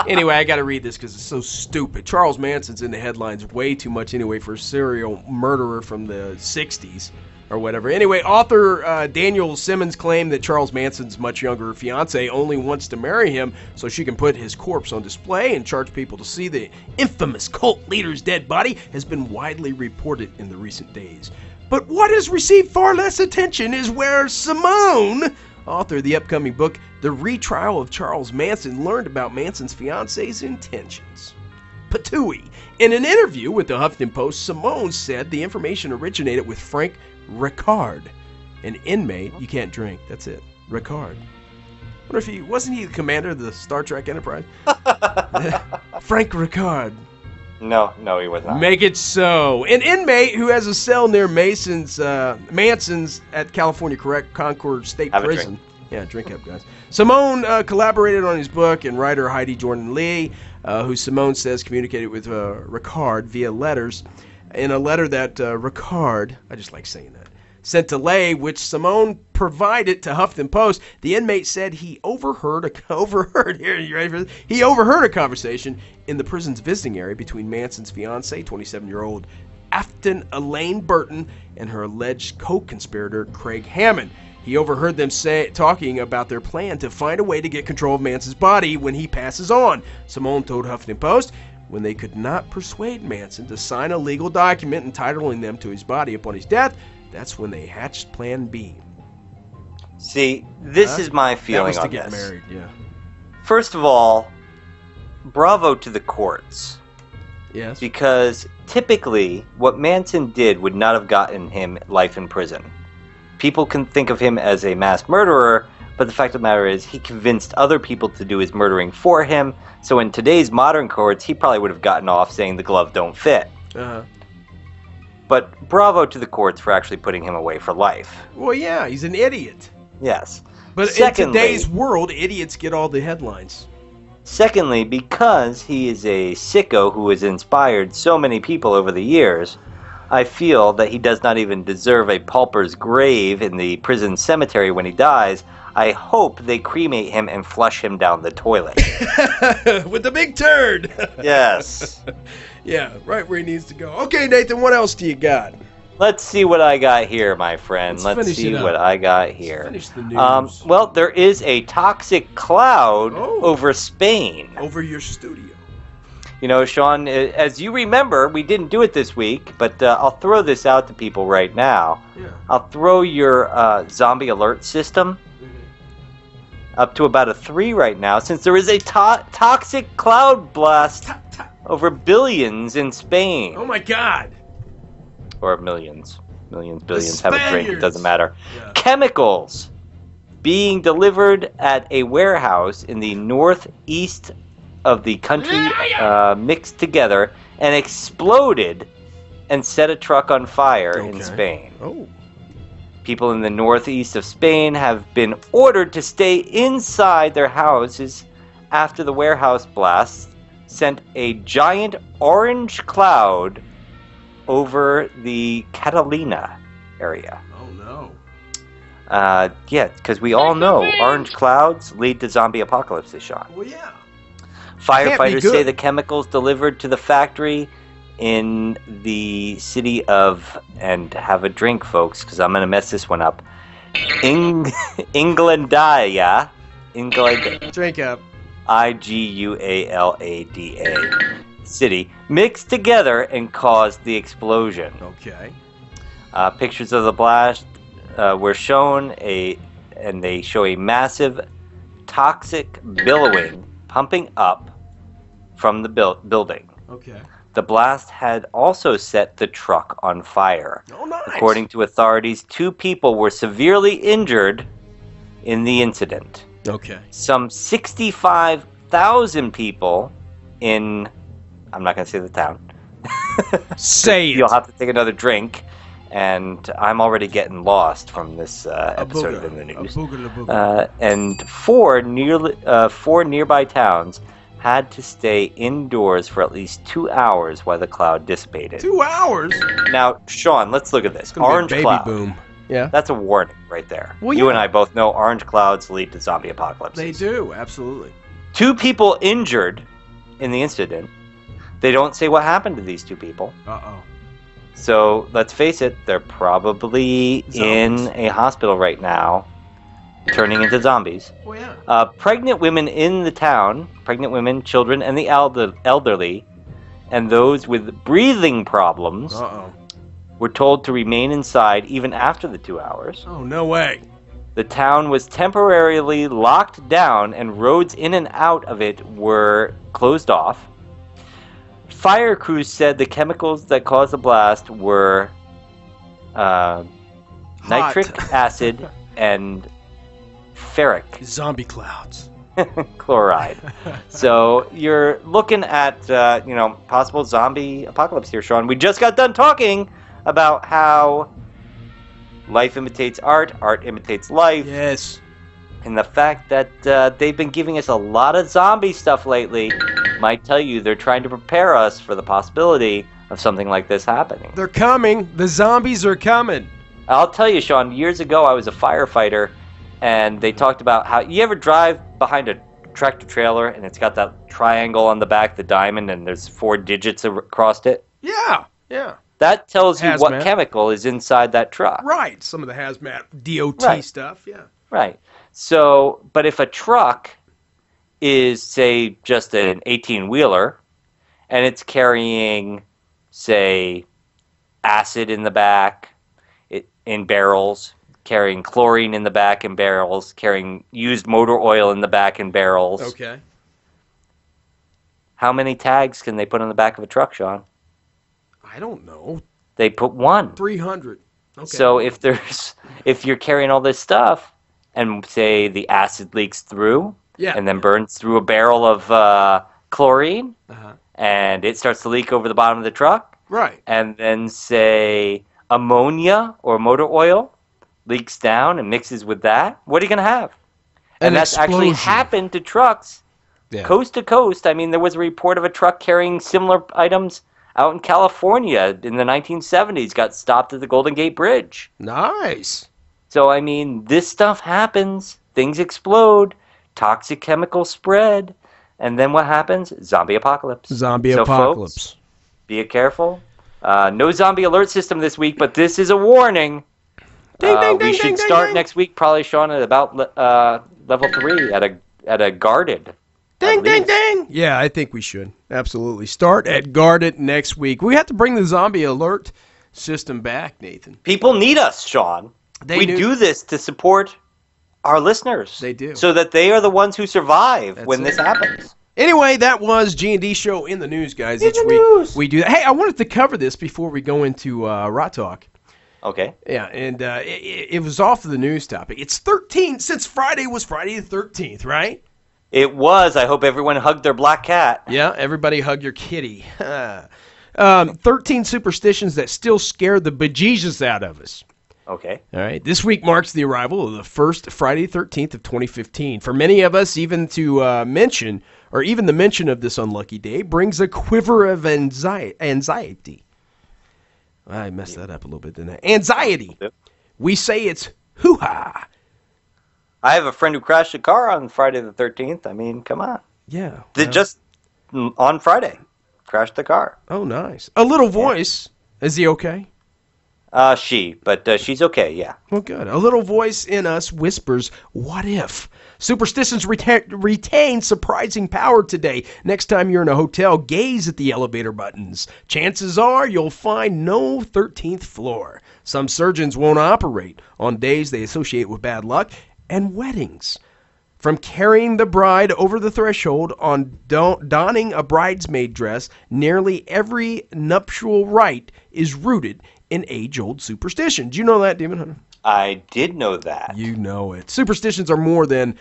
Anyway, I got to read this because it's so stupid. Charles Manson's in the headlines way too much anyway for a serial murderer from the 60s or whatever. Anyway, author Daniel Simmons claimed that Charles Manson's much younger fiance only wants to marry him so she can put his corpse on display and charge people to see the infamous cult leader's dead body has been widely reported in the recent days. But what has received far less attention is where Simone author of the upcoming book, The Retrial of Charles Manson, learned about Manson's fiance's intentions. Patooey. In an interview with the Huffington Post, Simone said the information originated with Frank Ricard, an inmate. You can't drink. That's it. Ricard. I wonder if wasn't he the commander of the Star Trek Enterprise? Frank Ricard. No, he was not. Make it so. An inmate who has a cell near Manson's at California Concord State Have a Prison. drink. Yeah, drink up, guys. Simone collaborated on his book, and writer Heidi Jordan Lee, who Simone says communicated with Ricard via letters. In a letter that Ricard, I just like saying that, sent to Lay, which Simone provided to Huffington Post, the inmate said he overheard a conversation in the prison's visiting area between Manson's fiancée, 27-year-old Afton Elaine Burton, and her alleged co-conspirator Craig Hammond. He overheard them talking about their plan to find a way to get control of Manson's body when he passes on. Simone told Huffington Post when they could not persuade Manson to sign a legal document entitling them to his body upon his death, that's when they hatched Plan B. See, this is my feeling that was on to get this. married, yeah. First of all, bravo to the courts. Yes. Because typically, what Manson did would not have gotten him life in prison. People can think of him as a mass murderer, but the fact of the matter is he convinced other people to do his murdering for him, so in today's modern courts, he probably would have gotten off saying the glove don't fit. Uh-huh. But bravo to the courts for actually putting him away for life. Well, yeah, he's an idiot. Yes. But Secondly, in today's world, idiots get all the headlines. Secondly, because he is a sicko who has inspired so many people over the years, I feel that he does not even deserve a pauper's grave in the prison cemetery when he dies. I hope they cremate him and flush him down the toilet. With the big turd. Yes. Yeah, right where he needs to go. Okay, Nathan, what else do you got? Let's see what I got here, my friend. Let's Let's finish see it up. what I got here. Finish the news. Well, there is a toxic cloud over Spain. Over your studio. You know, Sean, as you remember, we didn't do it this week, but I'll throw this out to people right now. Yeah. I'll throw your zombie alert system up to about a 3 right now, since there is a toxic cloud blast over billions in Spain. Oh my God. Or millions. Billions. Have a drink, it Spaniards. doesn't matter. Yeah. Chemicals being delivered at a warehouse in the northeast of the country mixed together and exploded and set a truck on fire in Spain. Oh. People in the northeast of Spain have been ordered to stay inside their houses after the warehouse blast sent a giant orange cloud over the Catalina area. Oh no. Yeah, because we all know orange clouds lead to zombie apocalypses, Sean. Well, yeah. Firefighters say good. the chemicals delivered to the factory in the city of, and have a drink, folks, because I'm going to mess this one up, Englandia. Drink up. Igualada city mixed together and caused the explosion. Okay. Pictures of the blast were shown, and they show a massive toxic billowing pumping up from the building. Okay. The blast had also set the truck on fire. Oh, nice. According to authorities, 2 people were severely injured in the incident. Okay. Some 65,000 people in, I'm not going to say the town. Say it. You'll have to take another drink, and I'm already getting lost from this episode of In the News. And 4 nearby towns had to stay indoors for at least 2 hours while the cloud dissipated. 2 hours? Now, Sean, let's look at this. It's gonna be a Orange baby cloud. boom. Yeah. That's a warning right there. Well, You yeah. and I both know orange clouds lead to zombie apocalypses. They do, absolutely. 2 people injured in the incident. They don't say what happened to these 2 people. Uh-oh. So let's face it, they're probably Zombies. in a hospital right now, turning into zombies. Well, yeah. Pregnant women in the town, pregnant women, children, and the elderly, and those with breathing problems Uh-oh. were told to remain inside even after the 2 hours. Oh, no way. The town was temporarily locked down and roads in and out of it were closed off. Fire crews said the chemicals that caused the blast were nitric acid and ferric Zombie clouds. chloride. So you're looking at possible zombie apocalypse here, Sean. We just got done talking about how life imitates art, art imitates life. Yes. And the fact that they've been giving us a lot of zombie stuff lately might tell you they're trying to prepare us for the possibility of something like this happening. They're coming. The zombies are coming. I'll tell you, Sean, years ago I was a firefighter, and they talked about how you ever drive behind a tractor trailer and it's got that triangle on the back, the diamond, and there's 4 digits across it? Yeah, yeah. That tells you what Hazmat. chemical is inside that truck. Right. Some of the hazmat DOT Right. stuff, yeah. Right. So, but if a truck is, say, just an 18-wheeler, and it's carrying, say, acid in the back in barrels, carrying chlorine in the back in barrels, carrying used motor oil in the back in barrels. Okay. How many tags can they put on the back of a truck, Sean? I don't know. They put 1. 300. Okay. So if you're carrying all this stuff, and say the acid leaks through, Yeah. and then burns through a barrel of chlorine, Uh-huh. and it starts to leak over the bottom of the truck, Right. and then say ammonia or motor oil leaks down and mixes with that, what are you going to have? And An that's actually explosion. happened to trucks Yeah. coast to coast. I mean, there was a report of a truck carrying similar items out in California in the 1970s, got stopped at the Golden Gate Bridge. Nice. So, I mean, this stuff happens. Things explode. Toxic chemicals spread. And then what happens? Zombie apocalypse. Zombie So, apocalypse. folks, be careful. No zombie alert system this week, but this is a warning. Ding, ding, We ding, should ding, ding, start ding. next week, probably, Sean, at about level 3 at a guarded. Ding, at ding, least. ding. Yeah, I think we should. Absolutely. Start at Guarded next week. We have to bring the zombie alert system back, Nathan. People need us, Sean. We do this to support our listeners. They do. So that they are the ones who survive That's when it. this happens. Anyway, that was G&D Show in the news, guys. In Each the week news. we do that. Hey, I wanted to cover this before we go into Rot Talk. Okay. Yeah, and it was off of the news topic. It's 13 since Friday was Friday the 13th, right? It was. I hope everyone hugged their black cat. Yeah, everybody hug your kitty. 13 superstitions that still scare the bejesus out of us. Okay. All right. This week marks the arrival of the first Friday the 13th of 2015. For many of us, even the mention of this unlucky day brings a quiver of anxiety. I messed that up a little bit, didn't I? Anxiety. Yep. We say it's hoo-ha. I have a friend who crashed a car on Friday the 13th. I mean, come on. Yeah. Just on Friday, crashed the car. Oh, nice. A little voice. Is he okay? She's okay, yeah. Well, good. A little voice in us whispers, what if? Superstitions retain surprising power today. Next time you're in a hotel, gaze at the elevator buttons. Chances are you'll find no 13th floor. Some surgeons won't operate on days they associate with bad luck and weddings. From carrying the bride over the threshold on donning a bridesmaid dress, nearly every nuptial rite is rooted in age-old superstition. Do you know that, Demon Hunter? I did know that. You know it. Superstitions are more than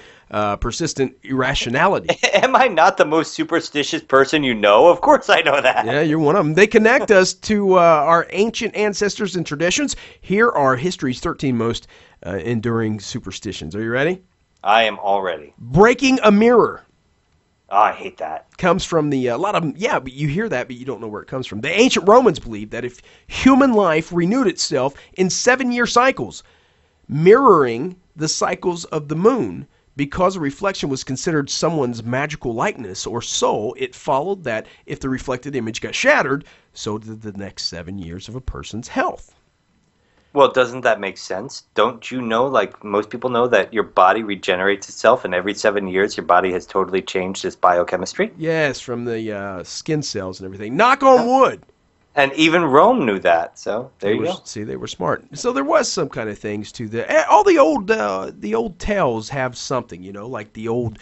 persistent irrationality. Am I not the most superstitious person you know? Of course I know that. Yeah, you're one of them. They connect us to our ancient ancestors and traditions. Here are history's 13 most enduring superstitions. Are you ready? I am already. Breaking a mirror. Oh, I hate that. Comes from a lot of, but you hear that, but you don't know where it comes from. The ancient Romans believed that if human life renewed itself in 7-year cycles, mirroring the cycles of the moon, because a reflection was considered someone's magical likeness or soul, it followed that if the reflected image got shattered, so did the next 7 years of a person's health. Well, doesn't that make sense? Don't you know, like most people know, that your body regenerates itself, and every 7 years your body has totally changed its biochemistry? Yes, from the skin cells and everything. Knock on wood. And even Rome knew that, so there you go. See, they were smart. So there was some kind of things to the all the old tales have something, like the old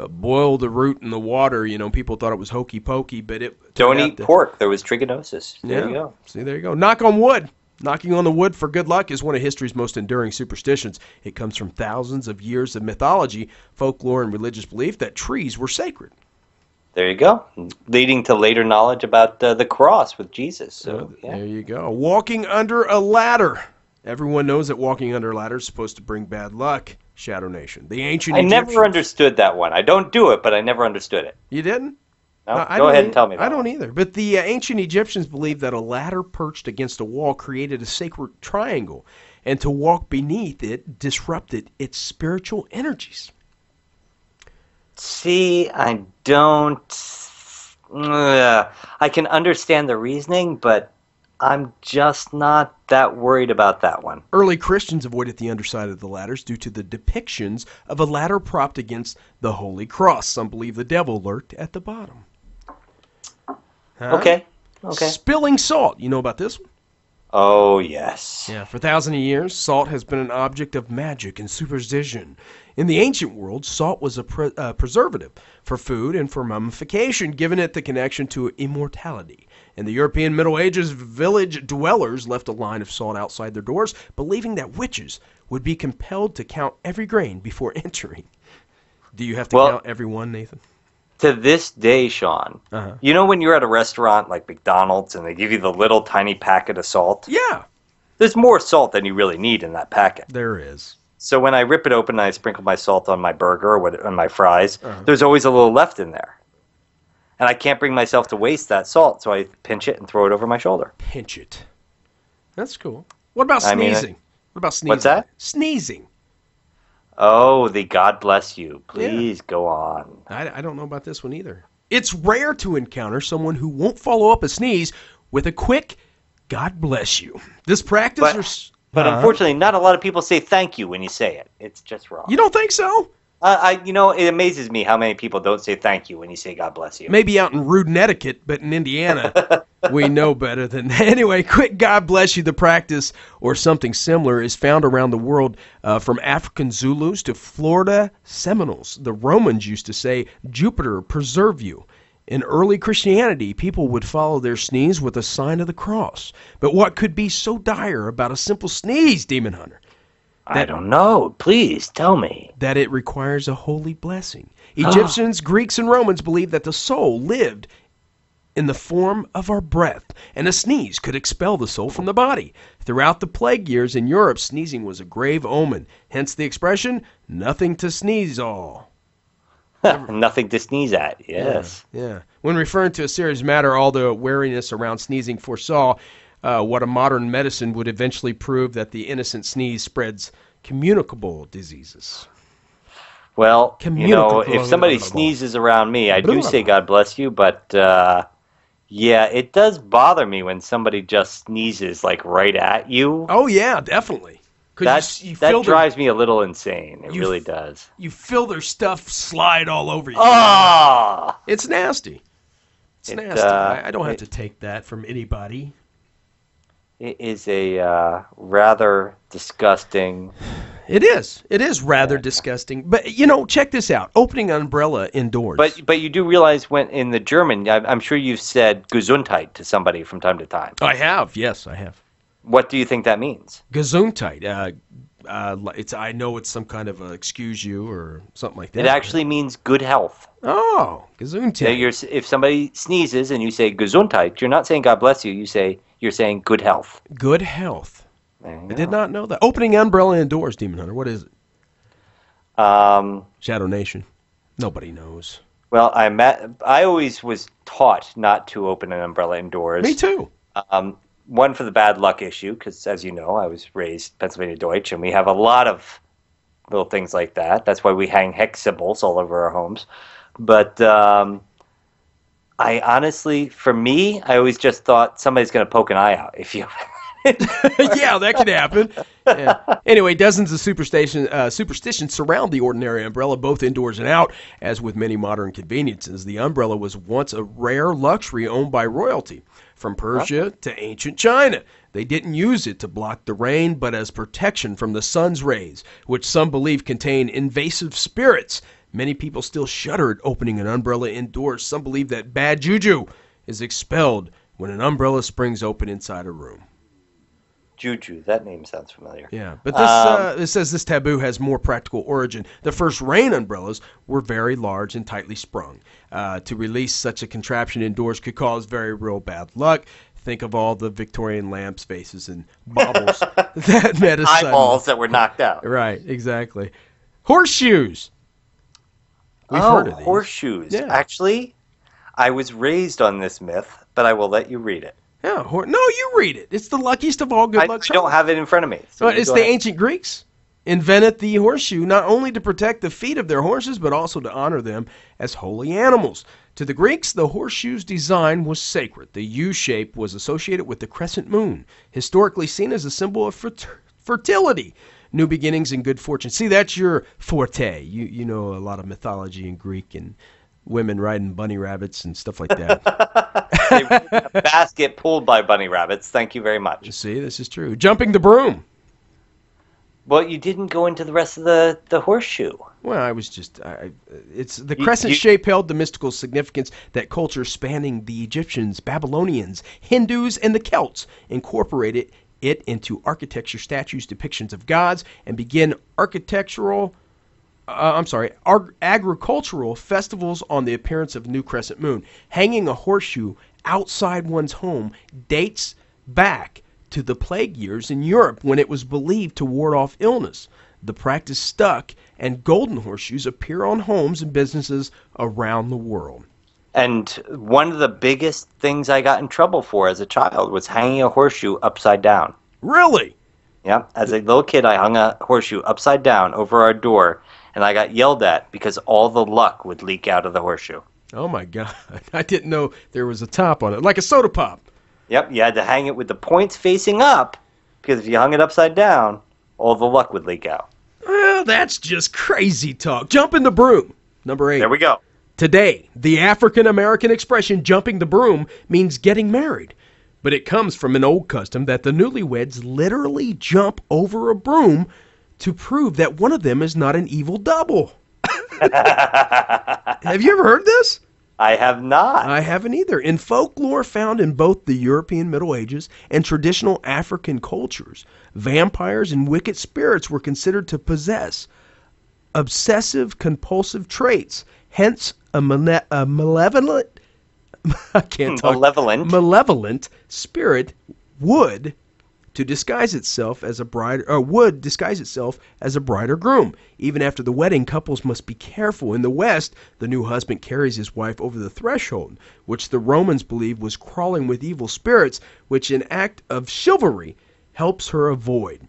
boil the root in the water. People thought it was hokey pokey, but it Don't eat pork. There was trichinosis. There you go. See, there you go. Knock on wood. Knocking on the wood for good luck is one of history's most enduring superstitions. It comes from thousands of years of mythology, folklore, and religious belief that trees were sacred. There you go. Leading to later knowledge about the cross with Jesus. So, There you go. Walking under a ladder. Everyone knows that walking under a ladder is supposed to bring bad luck. Shadow Nation. The ancient Egyptians. Never understood that one. I don't do it, but I never understood it. You didn't? No? Go ahead and tell me. I don't either. But the ancient Egyptians believed that a ladder perched against a wall created a sacred triangle, and to walk beneath it disrupted its spiritual energies. See, I don't... I can understand the reasoning, but I'm just not that worried about that one. Early Christians avoided the underside of the ladders due to the depictions of a ladder propped against the Holy Cross. Some believe the devil lurked at the bottom. Huh? Okay. Spilling salt. You know about this one? Oh, yes. Yeah, for thousands of years, salt has been an object of magic and superstition. In the ancient world, salt was a preservative for food and for mummification, giving it the connection to immortality. In the European Middle Ages, village dwellers left a line of salt outside their doors, believing that witches would be compelled to count every grain before entering. Do you have to count every one, Nathan? To this day, Sean, you know when you're at a restaurant like McDonald's and they give you the little tiny packet of salt? Yeah. There's more salt than you really need in that packet. There is. So when I rip it open and I sprinkle my salt on my burger or on my fries, there's always a little left in there. And I can't bring myself to waste that salt, so I pinch it and throw it over my shoulder. Pinch it. That's cool. What about sneezing? What about sneezing? What's that? Sneezing. Oh, the God bless you. Please go on. I don't know about this one either. It's rare to encounter someone who won't follow up a sneeze with a quick God bless you. This practice... But unfortunately, not a lot of people say thank you when you say it. It's just wrong. You don't think so? It amazes me how many people don't say thank you when you say God bless you. Maybe out in rude Connecticut, but in Indiana, we know better than that. Anyway, quick God bless you, the practice, or something similar, is found around the world, from African Zulus to Florida Seminoles. The Romans used to say, Jupiter preserve you. In early Christianity, people would follow their sneeze with a sign of the cross. But what could be so dire about a simple sneeze, Demon Hunter? I don't know. Please tell me. That it requires a holy blessing. Egyptians, Greeks, and Romans believed that the soul lived in the form of our breath, and a sneeze could expel the soul from the body. Throughout the plague years in Europe, sneezing was a grave omen. Hence the expression, nothing to sneeze all. Nothing to sneeze at, yes. Yeah. When referring to a serious matter, all the wariness around sneezing foresaw what a modern medicine would eventually prove, that the innocent sneeze spreads communicable diseases. Well, if somebody sneezes around me, I do say God bless you, but yeah, it does bother me when somebody just sneezes like right at you. Oh yeah, definitely. That drives me a little insane. It really does. You feel their stuff slide all over you. Ah! It's nasty. It's nasty. I don't have to take that from anybody. It is a rather disgusting... It is. It is rather disgusting. But, check this out. Opening an umbrella indoors. But you do realize when in the German, I'm sure you've said Gesundheit to somebody from time to time. I have. Yes, I have. What do you think that means? Gesundheit. I know it's some kind of excuse you or something like that. It actually means good health. Oh, Gesundheit. If somebody sneezes and you say Gesundheit, you're not saying God bless you. You're saying good health. Good health. I did not know that. Opening umbrella indoors, Demon Hunter. What is it? Shadow Nation. Nobody knows. Well, I always was taught not to open an umbrella indoors. Me too. One for the bad luck issue, because as you know, I was raised Pennsylvania Deutsch, and we have a lot of little things like that. That's why we hang hex symbols all over our homes. But I honestly, for me, I always just thought somebody's going to poke an eye out. If you, yeah, that could happen. Yeah. Anyway, dozens of superstitions surround the ordinary umbrella, both indoors and out. As with many modern conveniences, the umbrella was once a rare luxury owned by royalty. from Persia to ancient China. They didn't use it to block the rain, but as protection from the sun's rays, which some believe contain invasive spirits. Many people still shudder at opening an umbrella indoors. Some believe that bad juju is expelled when an umbrella springs open inside a room. Juju, that name sounds familiar. Yeah, but this it says this taboo has more practical origin. The first rain umbrellas were very large and tightly sprung. To release such a contraption indoors could cause very real bad luck. Think of all the Victorian lamps, faces, and baubles that met a eyeballs that were knocked out. Right, exactly. Horseshoes. We've heard of these. Horseshoes. Yeah. Actually, I was raised on this myth, but I will let you read it. Yeah, no, you read it. It's the luckiest of all good luck I don't have it in front of me. So it's the ancient Greeks invented the horseshoe not only to protect the feet of their horses, but also to honor them as holy animals. To the Greeks, the horseshoe's design was sacred. The U shape was associated with the crescent moon, historically seen as a symbol of fertility, new beginnings, and good fortune. See, that's your forte. You know a lot of mythology in Greek and women riding bunny rabbits and stuff like that. A basket pulled by bunny rabbits. Thank you very much. See, this is true. Jumping the broom. Well, you didn't go into the rest of the horseshoe. Well, I was just, it's the crescent shape held the mystical significance that cultures spanning the Egyptians, Babylonians, Hindus, and the Celts incorporated it into architecture, statues, depictions of gods, and began agricultural festivals on the appearance of new crescent moon. Hanging a horseshoe outside one's home dates back to the plague years in Europe when it was believed to ward off illness. The practice stuck, and golden horseshoes appear on homes and businesses around the world. And one of the biggest things I got in trouble for as a child was hanging a horseshoe upside down. Really? Yeah. As a little kid, I hung a horseshoe upside down over our door, and I got yelled at because all the luck would leak out of the horseshoe. Oh, my God. I didn't know there was a top on it, like a soda pop. Yep, you had to hang it with the points facing up, because if you hung it upside down, all the luck would leak out. Well, that's just crazy talk. Jumping the broom. Number 8. There we go. Today, the African-American expression jumping the broom means getting married. But it comes from an old custom that the newlyweds literally jump over a broom to prove that one of them is not an evil double. Have you ever heard this? I have not. I haven't either. In folklore found in both the European Middle Ages and traditional African cultures, vampires and wicked spirits were considered to possess obsessive compulsive traits. Hence, a malevolent malevolent spirit would disguise itself as a bride or groom. Even after the wedding, couples must be careful. In the West, the new husband carries his wife over the threshold, which the Romans believed was crawling with evil spirits, which an act of chivalry helps her avoid.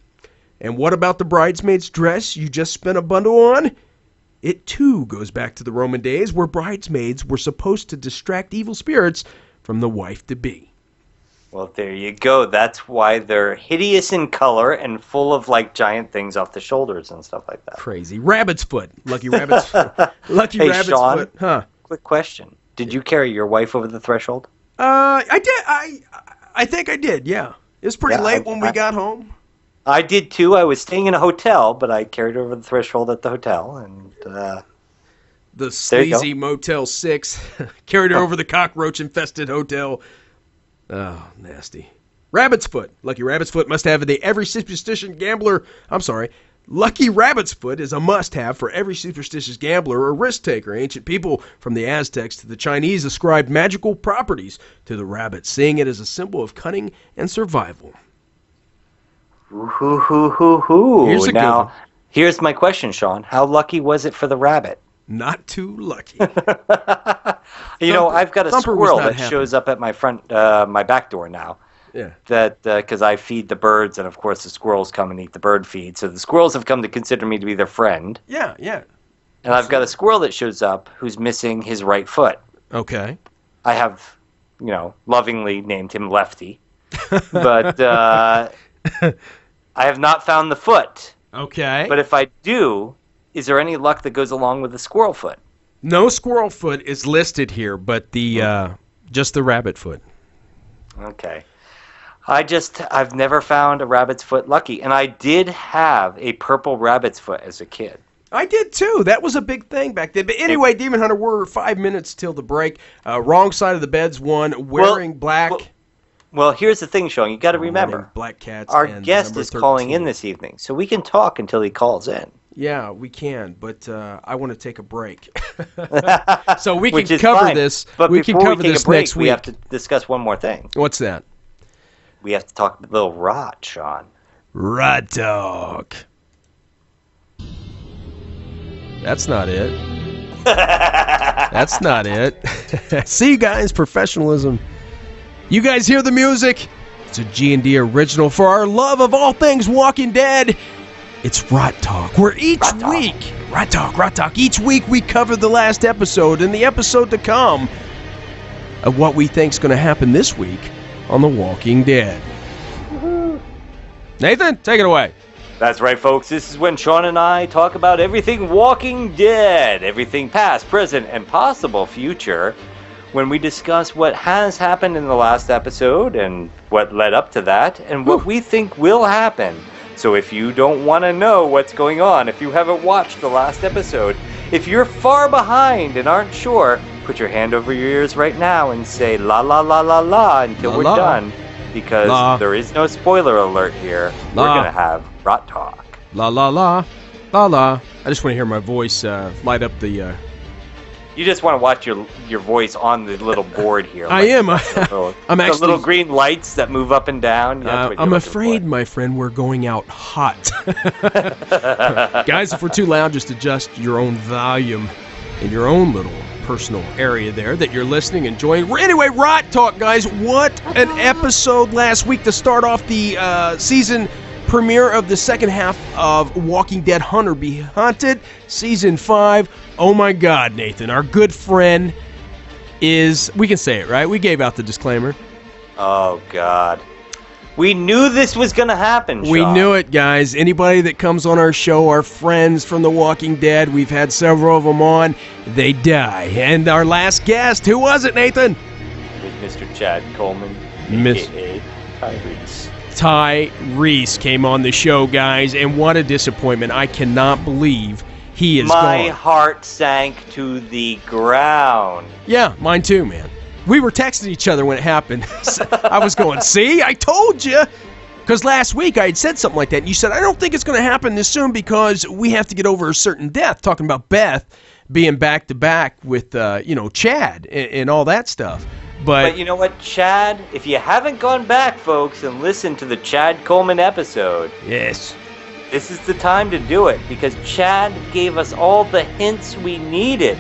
And what about the bridesmaid's dress you just spent a bundle on? It too goes back to the Roman days, where bridesmaids were supposed to distract evil spirits from the wife-to-be. Well, there you go. That's why they're hideous in color and full of like giant things off the shoulders and stuff like that. Crazy. Rabbit's foot. Lucky rabbit's foot. Lucky hey, rabbit's Sean, foot. Huh. Quick question. Did you carry your wife over the threshold? I did. I think I did, yeah. It was pretty late when we got home. I did too. I was staying in a hotel, but I carried her over the threshold at the hotel. And the sleazy Motel 6 carried her over the cockroach-infested hotel. Oh, nasty. Rabbit's foot. Lucky rabbit's foot must have every superstition gambler. Lucky rabbit's foot is a must-have for every superstitious gambler or risk-taker. Ancient people from the Aztecs to the Chinese ascribed magical properties to the rabbit, seeing it as a symbol of cunning and survival. Here's now, here's my question, Sean. How lucky was it for the rabbit? Not too lucky. You know, I've got a squirrel that shows up at my my back door now. Yeah. That because I feed the birds, and of course the squirrels come and eat the bird feed. So the squirrels have come to consider me to be their friend. Yeah, yeah. And I've got a squirrel that shows up who's missing his right foot. Okay. I have, lovingly named him Lefty, but I have not found the foot. Okay. But if I do, is there any luck that goes along with the squirrel foot? No squirrel foot is listed here, but the just the rabbit foot. Okay. I've never found a rabbit's foot lucky, and I did have a purple rabbit's foot as a kid. I did too. That was a big thing back then. But anyway, Demon Hunter, we're 5 minutes till the break. Wrong side of the bed's one, wearing black. Well, here's the thing, Sean. You got to remember, black cats. Our and guest is 13. calling in this evening, so we can talk until he calls in. Yeah, we can, but I want to take a break. So we can Which is cover fine. this. But we can before cover we take this a break, next week. we have to discuss one more thing. What's that? We have to talk a little rot, Sean. Rot talk. That's not it. That's not it. See, guys, professionalism. You guys hear the music? It's a G&D original for our love of all things Walking Dead. It's Rot Talk, where each week, Rot Talk, each week we cover the last episode and the episode to come of what we think's going to happen this week on The Walking Dead. Nathan, take it away. That's right, folks. This is when Sean and I talk about everything Walking Dead, everything past, present, and possible future, when we discuss what has happened in the last episode and what led up to that, and what we think will happen. So if you don't want to know what's going on, if you haven't watched the last episode, if you're far behind and aren't sure, put your hand over your ears right now and say la la la la la until La, we're la. done, because La. there is no spoiler alert here. La. We're going to have Rot Talk. La la la, la la. I just want to hear my voice light up the... You just want to watch your voice on the little board here. I am. I'm the actually... little green lights that move up and down. That's what I'm you're afraid, looking my friend, we're going out hot. Guys, if we're too loud, just adjust your own volume in your own little personal area there that you're listening, enjoying. Anyway, Rot Talk, guys. What an episode last week to start off the season premiere of the second half of Walking Dead Hunter Be Hunted, Season 5. Oh my God, Nathan, our good friend is... We can say it, right? We gave out the disclaimer. Oh, God. We knew this was going to happen, Sean. We knew it, guys. Anybody that comes on our show, our friends from The Walking Dead, we've had several of them on, they die. And our last guest, who was it, Nathan? With Mr. Chad Coleman, Miss- a.k.a. Tyrese. Ty Reese came on the show, guys, and what a disappointment. I cannot believe he is My gone. heart sank to the ground. Yeah, mine too, man. We were texting each other when it happened. I was going, see, I told you. Because last week I had said something like that, and you said, I don't think it's going to happen this soon because we have to get over a certain death, talking about Beth being back-to-back with, Chad and all that stuff. But you know what, Chad? If you haven't gone back, folks, and listened to the Chad Coleman episode, yes, this is the time to do it, because Chad gave us all the hints we needed.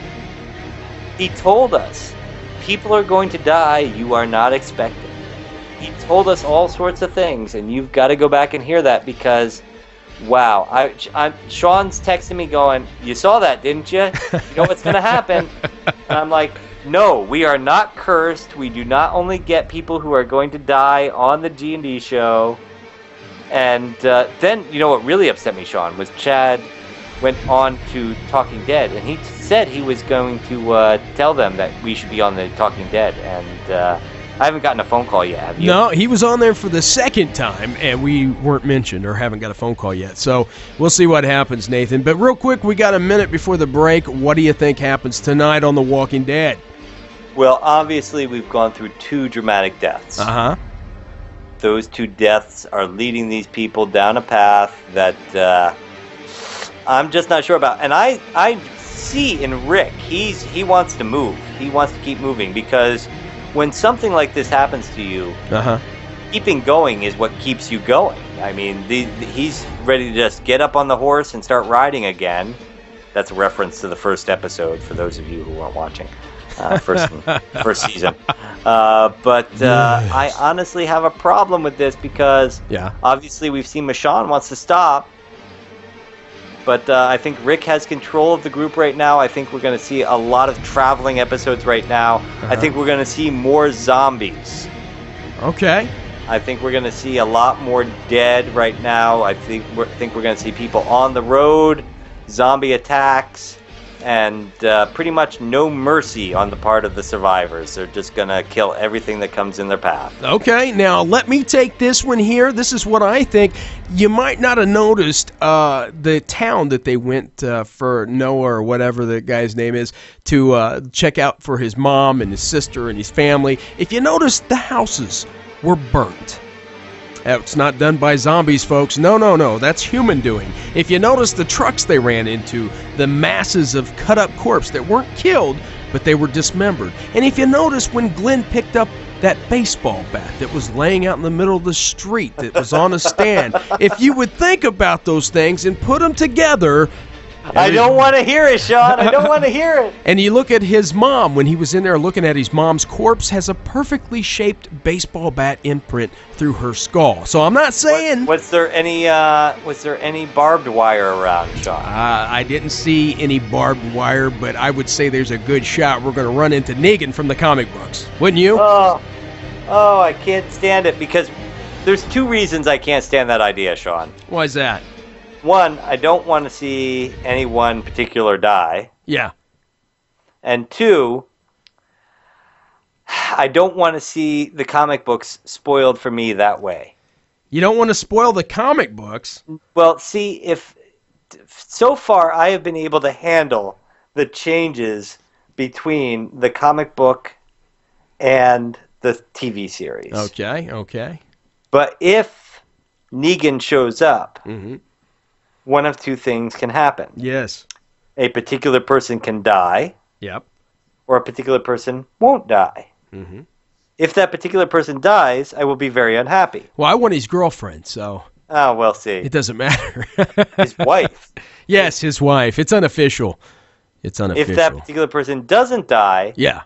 He told us, people are going to die you are not expecting. He told us all sorts of things, and you've got to go back and hear that, because, wow. Sean's texting me going, you saw that, didn't you? You know what's going to happen? And I'm like, no, we are not cursed. We do not only get people who are going to die on the G&D show. And then, you know what really upset me, Sean, was Chad went on to Talking Dead, and he said he was going to tell them that we should be on the Talking Dead. And I haven't gotten a phone call yet, have you? No, he was on there for the second time, and we weren't mentioned or haven't got a phone call yet. So we'll see what happens, Nathan. But real quick, we got a minute before the break. What do you think happens tonight on The Walking Dead? Well, obviously, we've gone through 2 dramatic deaths. Uh-huh. Those 2 deaths are leading these people down a path that I'm just not sure about. And I see in Rick, he wants to move. He wants to keep moving, because when something like this happens to you, keeping going is what keeps you going. I mean, he's ready to just get up on the horse and start riding again. That's a reference to the first episode for those of you who weren't watching. First season. But I honestly have a problem with this, because obviously we've seen Michonne wants to stop. But I think Rick has control of the group right now. I think we're going to see a lot of traveling episodes right now. I think we're going to see more zombies. Okay. I think we're going to see a lot more dead right now. I think we're going to see people on the road, zombie attacks. and pretty much no mercy on the part of the survivors. They're just going to kill everything that comes in their path. Okay, now let me take this one here. This is what I think. You might not have noticed the town that they went for Noah, or whatever the guy's name is, to check out for his mom and his sister and his family. If you notice, the houses were burnt. It's not done by zombies, folks. No. That's human doing. If you notice the trucks they ran into, the masses of cut-up corpse that weren't killed, but they were dismembered. And if you notice when Glenn picked up that baseball bat that was laying out in the middle of the street that was on a stand, if you would think about those things and put them together... I don't want to hear it, Sean. I don't want to hear it. And you look at his mom, when he was in there looking at his mom's corpse, has a perfectly shaped baseball bat imprint through her skull. So I'm not saying... Was there any barbed wire around, Sean? I didn't see any barbed wire, but I would say there's a good shot we're going to run into Negan from the comic books. Wouldn't you? Oh, I can't stand it, because there's two reasons I can't stand that idea, Sean. Why is that? One, I don't want to see any one particular die. Yeah. And two, I don't want to see the comic books spoiled for me that way. You don't want to spoil the comic books? Well, see, if so far I have been able to handle the changes between the comic book and the TV series. Okay. But if Negan shows up... Mm-hmm. One of two things can happen. Yes. A particular person can die. Yep. Or a particular person won't die. Mm-hmm. If that particular person dies, I will be very unhappy. Well, I want his girlfriend, so... Oh, we'll see. It doesn't matter. His wife. Yes, his wife. It's unofficial. If that particular person doesn't die... Yeah.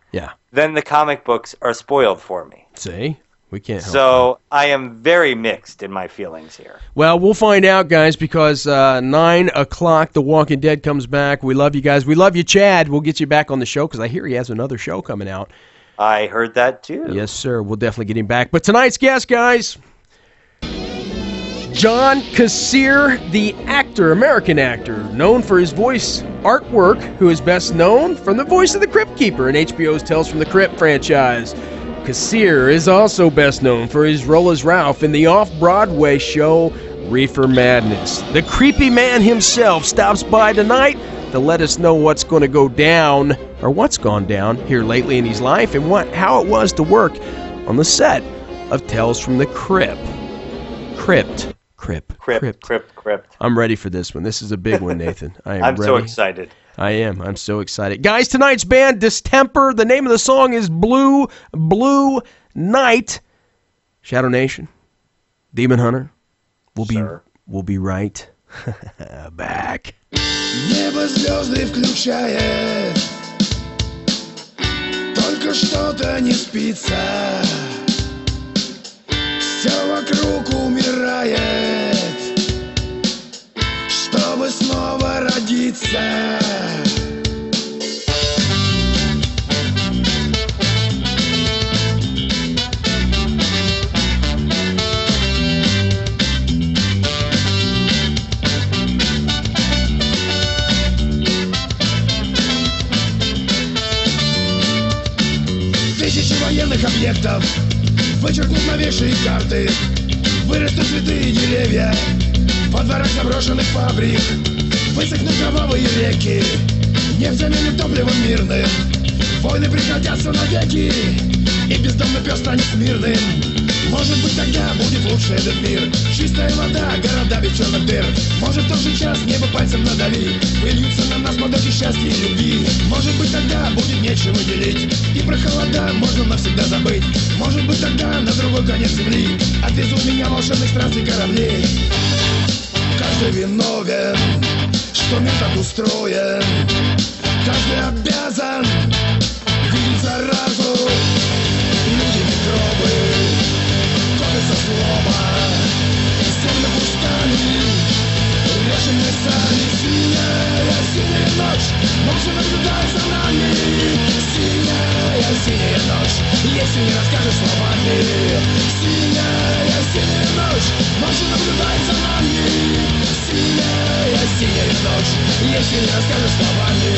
Then the comic books are spoiled for me. See? We can't help So I am very mixed in my feelings here. Well, we'll find out, guys, because 9 o'clock, The Walking Dead comes back. We love you guys. We love you, Chad. We'll get you back on the show because I hear he has another show coming out. I heard that, too. Yes, sir. We'll definitely get him back. But tonight's guest, guys, John Kassir, the actor, American actor, known for his voice artwork, who is best known from the voice of the Crypt Keeper in HBO's Tales from the Crypt franchise. Kassir is also best known for his role as Ralph in the off-Broadway show Reefer Madness. The creepy man himself stops by tonight to let us know what's going to go down, or what's gone down here lately in his life, and how it was to work on the set of Tales from the Crypt. Crypt. I'm ready for this one. This is a big one, Nathan. I'm ready. So excited. I am. I'm so excited. Guys, tonight's band, Distemper. The name of the song is Blue Night. Shadow Nation, Demon Hunter, we'll be right back. Небо звезды включает, только что-то не спится. Все вокруг умирает, чтобы снова родиться. Тысячи военных объектов вычеркнут новейшие карты. Вырастут цветы и деревья во дворах заброшенных фабрик. Высохнут кровавые реки, нефть заменит топливом мирным. Войны прекратятся навеки, и бездомный пес станет мирным. Может быть, тогда будет лучше этот мир. Чистая вода, города без черных дыр. Может, в тот же час небо пальцем надави, выльются на нас потоки счастья и любви. Может быть, тогда будет нечего делить, и про холода можно навсегда забыть. Может быть, тогда на другой конец земли отвезут меня волшебных странствий корабли. Каждый виновен, что мир так устроен. Каждый обязан видеть заразу. Люди микробы, коды со слова, земля пустами, режем сами. Синяя ночь, молча наблюдай за нами. Синяя ночь, если не расскажешь словами. Синяя ночь, молча наблюдай за нами. Синяя ночь, если не расскажешь словами.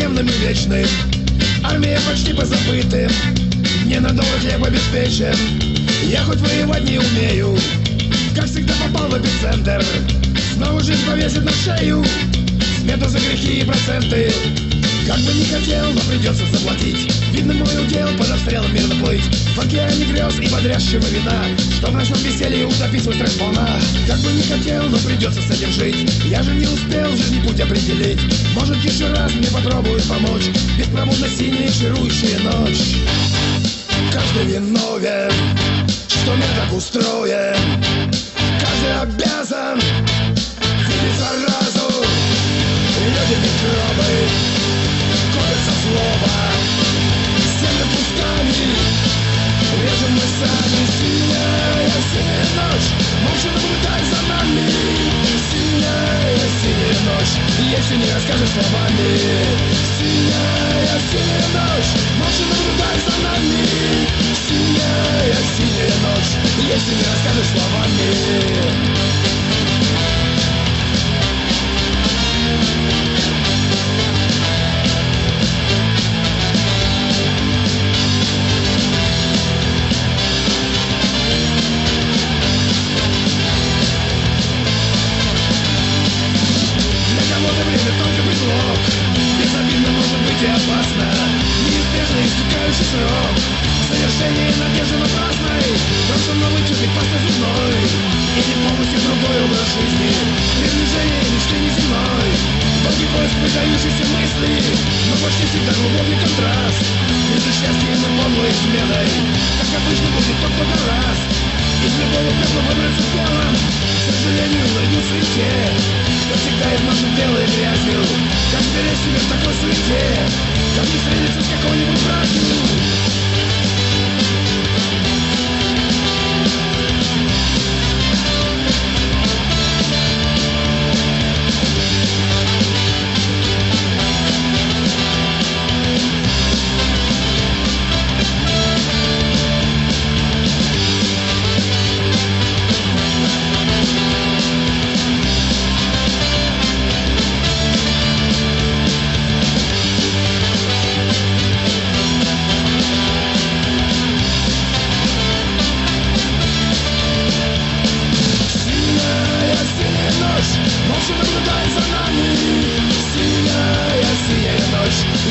душевным и вечным. Армия почти позабытым, ненадолго хлеб обеспечен. Я хоть воевать не умею, как всегда попал в эпицентр. Снова жизнь повесит на шею смету за грехи и проценты. Как бы не хотел, но придется заплатить. Видно, мой удел под обстрелом мирно плыть в океане грез и бодрящего вина, что в ночном веселье утопить свой стресс волна. Как бы не хотел, но придется с этим жить. Я же не успел жизни путь определить. Может, еще раз мне попробуют помочь. Беспробудно синяя ширующая ночь. Каждый виновен, что мир так устроен. Каждый обязан видеть заразу. Люди микробы копятся злоба. Земля пустами режем мы сами. Синяя ночь молча наблюдай за нами. Синяя ночь, если не расскажешь словами. Синяя ночь молча наблюдай за нами. Синяя ночь, если не расскажешь словами. Безобидно может быть и опасно. Неизбежно истекающий срок. Совершение надежды напрасной. Просто новый тюбик пасты зубной. И не полностью другой образ жизни. Приближение мечты неземной. Долгий поиск выдающейся мысли, но почти всегда глубокий контраст. Между счастьем и подлой изменой, как обычно будет только раз. Из любого пепла выбраться с белым, к сожалению, найдутся и те, кто всегда из нашей белой грязью. Как сберечь себя в такой суете, как не встретиться с какой-нибудь братью.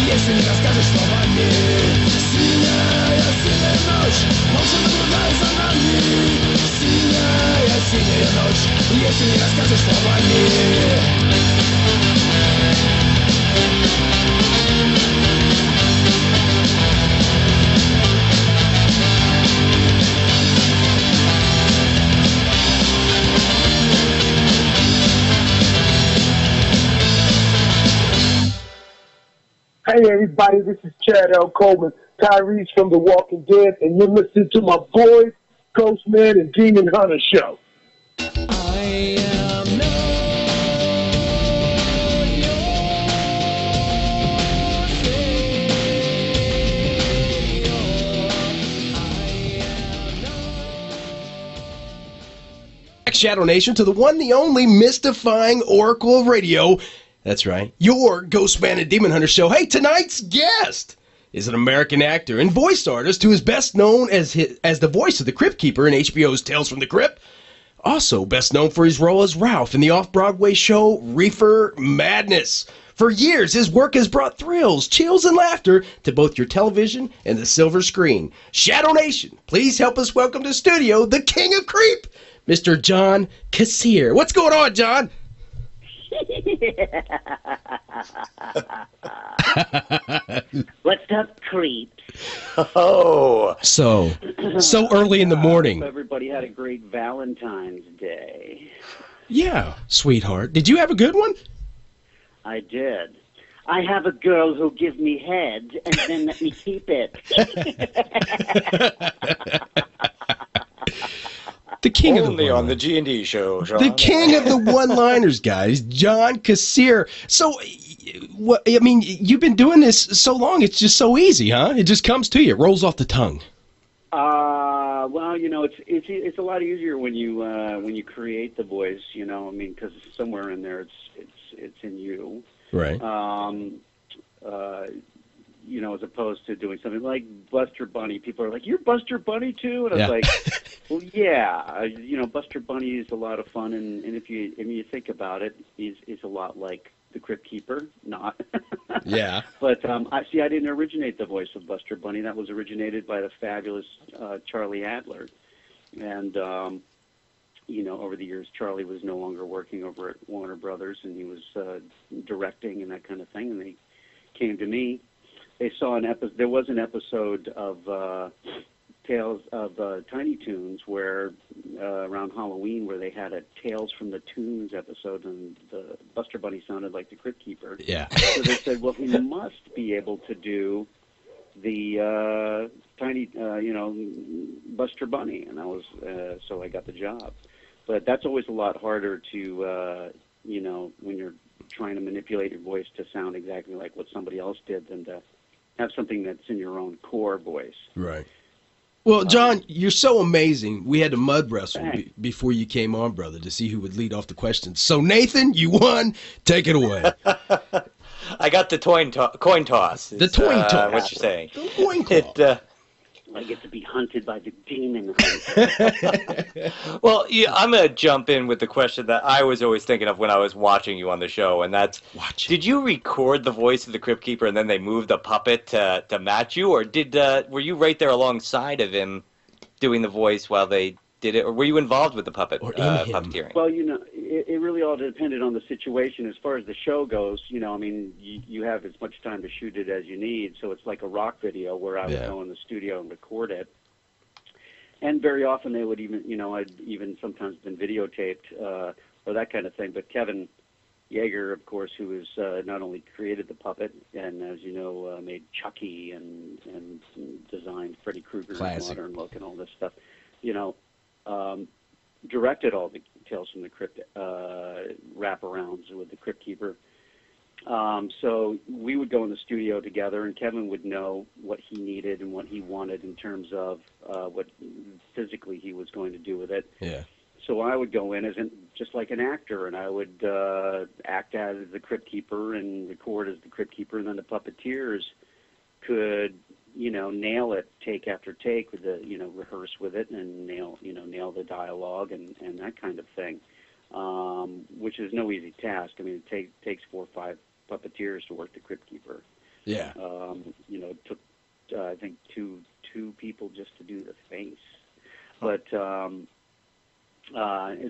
Если не расскажешь словами. Синяя ночь, молча наблюдай за нами. Синяя ночь, если не расскажешь словами. Hey everybody, this is Chad L. Coleman, Tyrese from The Walking Dead, and you're listening to my boys, Ghostman and Demon Hunter Show. I am Shadow Nation to the one, the only mystifying oracle of radio. That's right, your Ghostman and Demon Hunter show. Hey, tonight's guest is an American actor and voice artist who is best known as the voice of the Crypt Keeper in HBO's Tales from the Crypt. Also best known for his role as Ralph in the off-Broadway show Reefer Madness. For years, his work has brought thrills, chills, and laughter to both your television and the silver screen. Shadow Nation, please help us welcome to the studio the King of Creep, Mr. John Kassir. What's going on, John? What's up, creeps? Oh, So early in the morning. Hope everybody had a great Valentine's Day. Yeah, sweetheart. Did you have a good one? I did. I have a girl who'll give me head and then let me keep it. The king only of the on the G&D show, Sean. The king of the one-liners, guys, John Kassir. So, what? I mean, you've been doing this so long; it's just so easy, huh? It just comes to you, it rolls off the tongue. Well, you know, it's a lot easier when you create the voice. You know, I mean, because somewhere in there, it's in you. Right. you know, as opposed to doing something like Buster Bunny. People are like, "You're Buster Bunny too?" And I was like, "Well, yeah. You know, Buster Bunny is a lot of fun, and if you think about it, he's a lot like the Crypt Keeper, not." Yeah. But I didn't originate the voice of Buster Bunny. That was originated by the fabulous Charlie Adler, and you know, over the years, Charlie was no longer working over at Warner Brothers, and he was directing and that kind of thing. And they came to me. They saw an episode. There was an episode of Tales of Tiny Toons where around Halloween, where they had a Tales from the Toons episode, and the Buster Bunny sounded like the Crypt Keeper. Yeah. So they said, well, he must be able to do the tiny, you know, Buster Bunny, and I was so I got the job. But that's always a lot harder to, you know, when you're trying to manipulate your voice to sound exactly like what somebody else did, than to have something that's in your own core voice. Right. Well, John, you're so amazing. We had to mud wrestle before you came on, brother, to see who would lead off the questions. So, Nathan, you won. Take it away. I got the coin toss. The coin toss. What you're saying? The coin toss. I get to be hunted by the demon hunter. Well, yeah, I'm going to jump in with the question that I was always thinking of when I was watching you on the show, and that's, did you record the voice of the Crypt Keeper and then they moved the puppet to match you, or were you right there alongside of him doing the voice while they did it, or were you involved with the puppeteering? Well, you know, it really all depended on the situation. As far as the show goes, you know, I mean, you have as much time to shoot it as you need, so it's like a rock video where I would go in the studio and record it. And very often they would even, you know, I'd even sometimes been videotaped or that kind of thing. But Kevin Yeager, of course, who has not only created the puppet and, as you know, made Chucky and designed Freddy Krueger's modern look and all this stuff, you know, directed all the Tales from the Crypt wraparounds with the Crypt Keeper. So we would go in the studio together, and Kevin would know what he needed and what he wanted in terms of what physically he was going to do with it. Yeah. So I would go in as just like an actor, and I would act as the Crypt Keeper and record as the Crypt Keeper, and then the puppeteers could, you know, nail it take after take with the, you know, rehearse with it and nail the dialogue and that kind of thing, which is no easy task. I mean, it takes 4 or 5 puppeteers to work the Crypt Keeper. Yeah. You know, it took I think two people just to do the face, but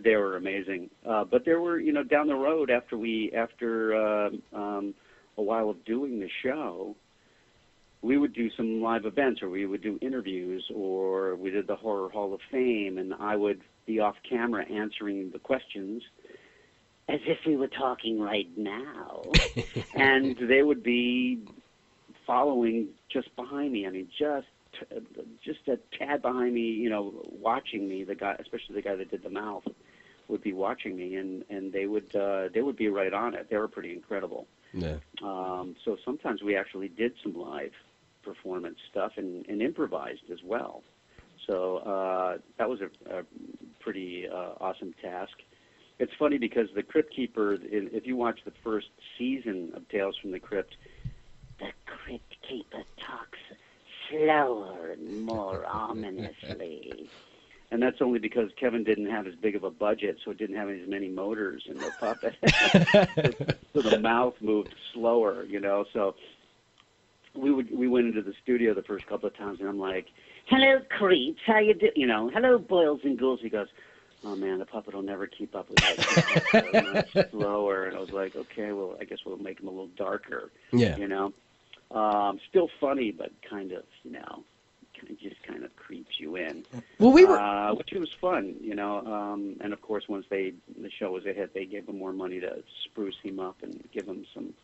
they were amazing. But there were, you know, down the road after a while of doing the show, we would do some live events, or we would do interviews, or we did the Horror Hall of Fame, and I would be off camera answering the questions as if we were talking right now. And they would be following just behind me. I mean, just a tad behind me, you know, watching me. The guy, especially the guy that did the mouth, would be watching me, and they would be right on it. They were pretty incredible. Yeah. So sometimes we actually did some live performance stuff and improvised as well. So that was a pretty awesome task. It's funny because the Crypt Keeper, if you watch the first season of Tales from the Crypt, the Crypt Keeper talks slower and more ominously. And that's only because Kevin didn't have as big of a budget, so it didn't have as many motors in the puppet. So the mouth moved slower, you know. So we went into the studio the first couple of times, and I'm like, "Hello, creeps, how you do?" You know, "Hello, boils and ghouls." He goes, "Oh man, the puppet will never keep up with that. It's slower." And I was like, "Okay, well, I guess we'll make him a little darker." Yeah. You know, still funny, but kind of, you know, just kind of creeps you in. Well, which was fun, you know. And of course, once the show was a hit, they gave him more money to spruce him up and give him some,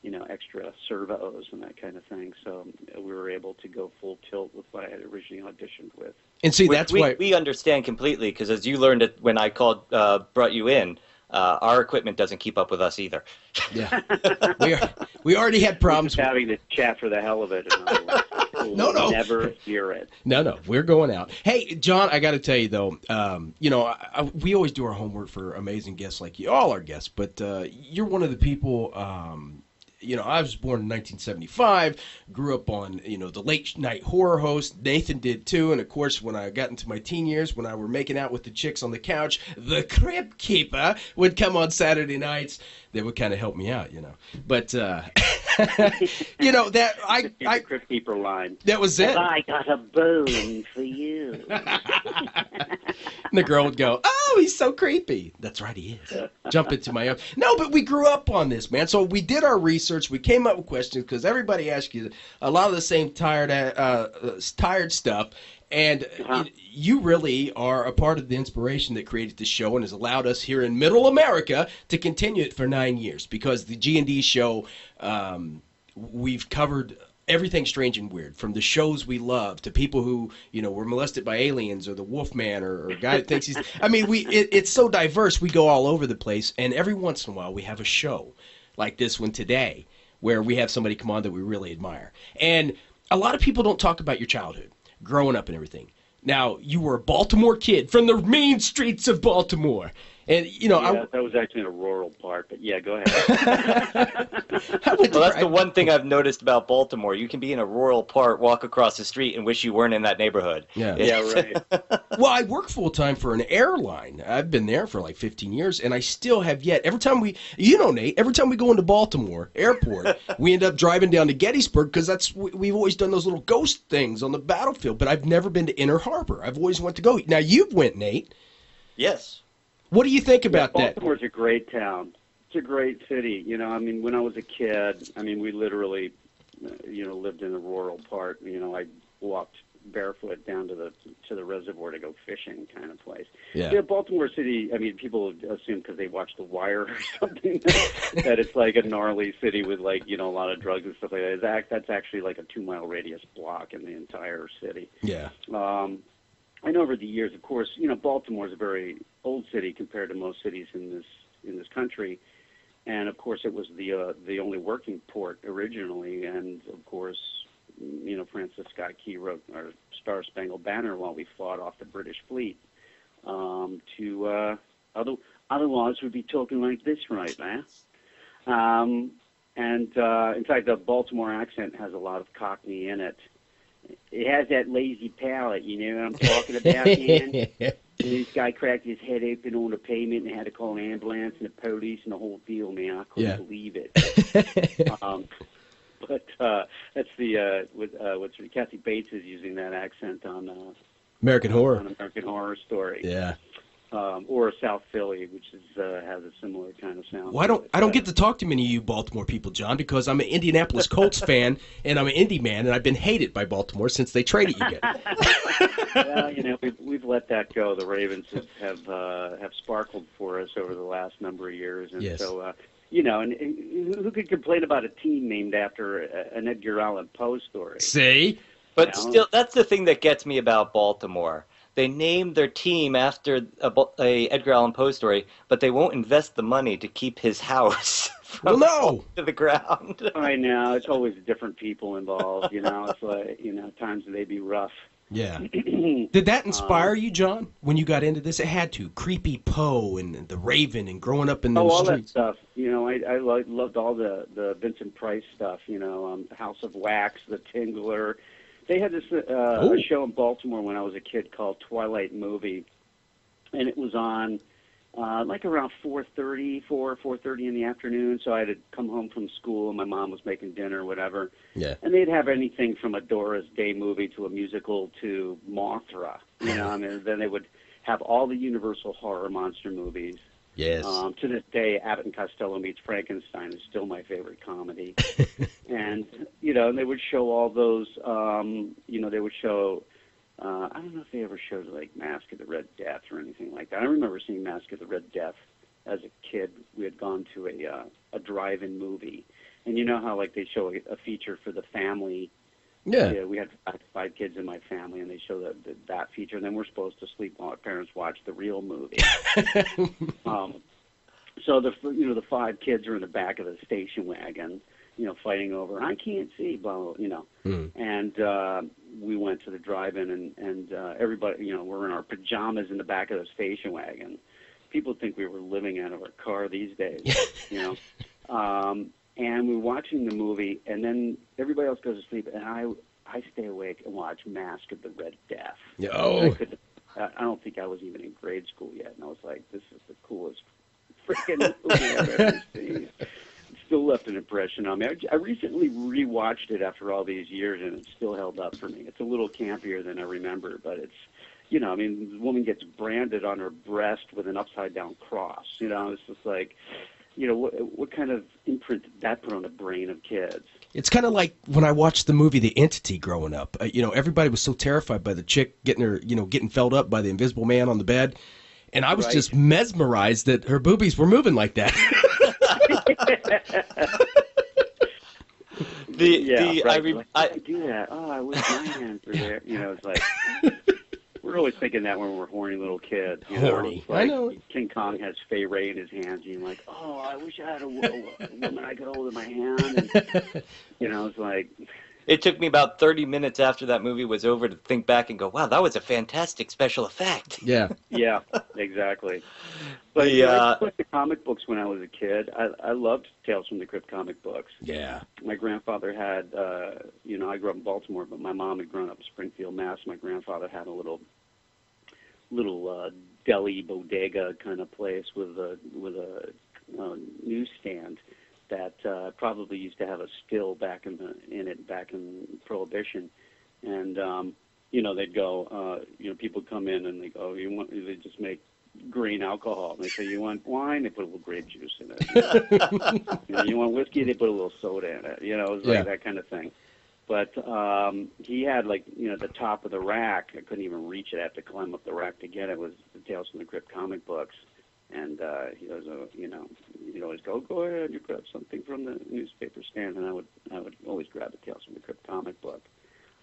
you know, extra servos and that kind of thing. So we were able to go full tilt with what I had originally auditioned with. And see, that's why we understand completely, because as you learned it when I brought you in, our equipment doesn't keep up with us either. Yeah, we already had problems with having to chat for the hell of it. No, never hear it. No, we're going out. Hey, John, I got to tell you though, you know, we always do our homework for amazing guests like you, all our guests, but you're one of the people. I was born in 1975, grew up on, the late night horror host. Nathan did too. And of course, when I got into my teen years, when I were making out with the chicks on the couch, the Crypt keeper would come on Saturday nights. That would kind of help me out, But, that the Crypt Keeper line. That was it. I got a bone for you. And the girl would go, "Oh, he's so creepy." That's right, he is. Jump into my own. No, but we grew up on this, man. So we did our research. We came up with questions because everybody asks you a lot of the same tired stuff. And you really are a part of the inspiration that created this show and has allowed us here in Middle America to continue it for 9 years. Because the G&D show, we've covered everything strange and weird, from the shows we love to people who, were molested by aliens, or the Wolfman, or a guy that thinks he's. I mean, it's so diverse. We go all over the place, and every once in a while we have a show like this one today, where we have somebody come on that we really admire. And a lot of people don't talk about your childhood, growing up and everything. Now, you were a Baltimore kid from the mean streets of Baltimore. And, that was actually in a rural part, but yeah, go ahead. Well, that's the one thing I've noticed about Baltimore. You can be in a rural part, walk across the street, and wish you weren't in that neighborhood. Yeah, right. Well, I work full-time for an airline. I've been there for like 15 years, and I still have yet. Every time Nate, every time we go into Baltimore Airport, we end up driving down to Gettysburg, because we've always done those little ghost things on the battlefield, but I've never been to Inner Harbor. I've always wanted to go. Now, you've went, Nate. Yes. What do you think about that? Baltimore's a great town. It's a great city. When I was a kid, we literally, lived in the rural part. I walked barefoot down to the reservoir to go fishing, kind of place. Yeah. Baltimore City. People assume because they watch The Wire or something that it's like a gnarly city with a lot of drugs and stuff like that. That's actually like a 2-mile radius block in the entire city. Yeah. And over the years, of course, Baltimore is a very old city compared to most cities in this country, and of course, it was the only working port originally. And of course, Francis Scott Key wrote our Star Spangled Banner while we fought off the British fleet. Otherwise, we'd be talking like this right now. And in fact, the Baltimore accent has a lot of Cockney in it. It has that lazy palate, you know what I'm talking about, man? This guy cracked his head open on the pavement and had to call an ambulance and the police and the whole deal, man. I couldn't believe it. But that's Kathy Bates is using that accent on American Horror. On American Horror Story. Yeah. Or South Philly, which has a similar kind of sound. Well, I don't get to talk to many of you Baltimore people, John, because I'm an Indianapolis Colts fan and I'm an Indy man, and I've been hated by Baltimore since they traded you guys. Well, we've let that go. The Ravens have sparkled for us over the last number of years, and yes. So and who could complain about a team named after an Edgar Allan Poe story? See, but still, that's the thing that gets me about Baltimore. They named their team after a Edgar Allan Poe story, but they won't invest the money to keep his house from to the ground. I know. It's always different people involved, It's like, times they be rough. Yeah. Did that inspire you, John, when you got into this? It had to. Creepy Poe and the Raven and growing up in those streets. All that stuff. I loved all the Vincent Price stuff, House of Wax, The Tingler. They had this a show in Baltimore when I was a kid called Twilight Movie, and it was on like around 4:30 in the afternoon. So I had to come home from school, and my mom was making dinner or whatever. Yeah. And they'd have anything from a Doris Day movie to a musical to Mothra. Then they would have all the Universal horror monster movies. Yes. To this day, Abbott and Costello Meets Frankenstein is still my favorite comedy. And, and they would show all those, they would show, I don't know if they ever showed, like, Mask of the Red Death or anything like that. I remember seeing Mask of the Red Death as a kid. We had gone to a drive-in movie. And you know how, like, they show a feature for the family. Yeah. We had five kids in my family, and they show that feature, and then we're supposed to sleep while our parents watch the real movie. So the 5 kids are in the back of the station wagon, fighting over, I can't see, blah, blah, And we went to the drive-in, and everybody, we're in our pajamas in the back of the station wagon. People think we were living out of our car these days, and we're watching the movie, and then everybody else goes to sleep, and I stay awake and watch Mask of the Red Death. Oh. I don't think I was even in grade school yet, and I was like, this is the coolest freaking movie I've ever seen. It still left an impression on me. I recently rewatched it after all these years, and it's still held up for me. It's a little campier than I remember, but it's, you know, I mean, the woman gets branded on her breast with an upside-down cross. You know, it's just like, you know, what kind of imprint did that put on the brain of kids? It's kind of like when I watched the movie The Entity growing up. You know, everybody was so terrified by the chick getting felled up by the invisible man on the bed. And I was just mesmerized that her boobies were moving like that. I do that. Oh, I wish my hands were there. You know, it's like, we're always thinking that when we're horny little kids. You know? Horny. Like, I know. King Kong has Fay Ray in his hands, and you're like, oh, I wish I had a woman I could hold in my hand. And, you know, it's like... It took me about 30 minutes after that movie was over to think back and go, wow, that was a fantastic special effect. Yeah. Yeah, exactly. But I collected comic books when I was a kid. I loved Tales from the Crypt comic books. Yeah. My grandfather had, you know, I grew up in Baltimore, but my mom had grown up in Springfield, Mass. My grandfather had a little deli bodega kind of place with a newsstand that probably used to have a still back in Prohibition, and you know, they'd go, you know, people come in and they go, they just make grain alcohol, and they say, you want wine? They put a little grape juice in it. You know, you want whiskey? They put a little soda in it. You know, it was like that kind of thing. But he had, like, you know, the top of the rack. I couldn't even reach it. I had to climb up the rack to get it. Was the Tales from the Crypt comic books. And he was, you know, he'd always go ahead, you grab something from the newspaper stand, and I would always grab the Tales from the Crypt comic book.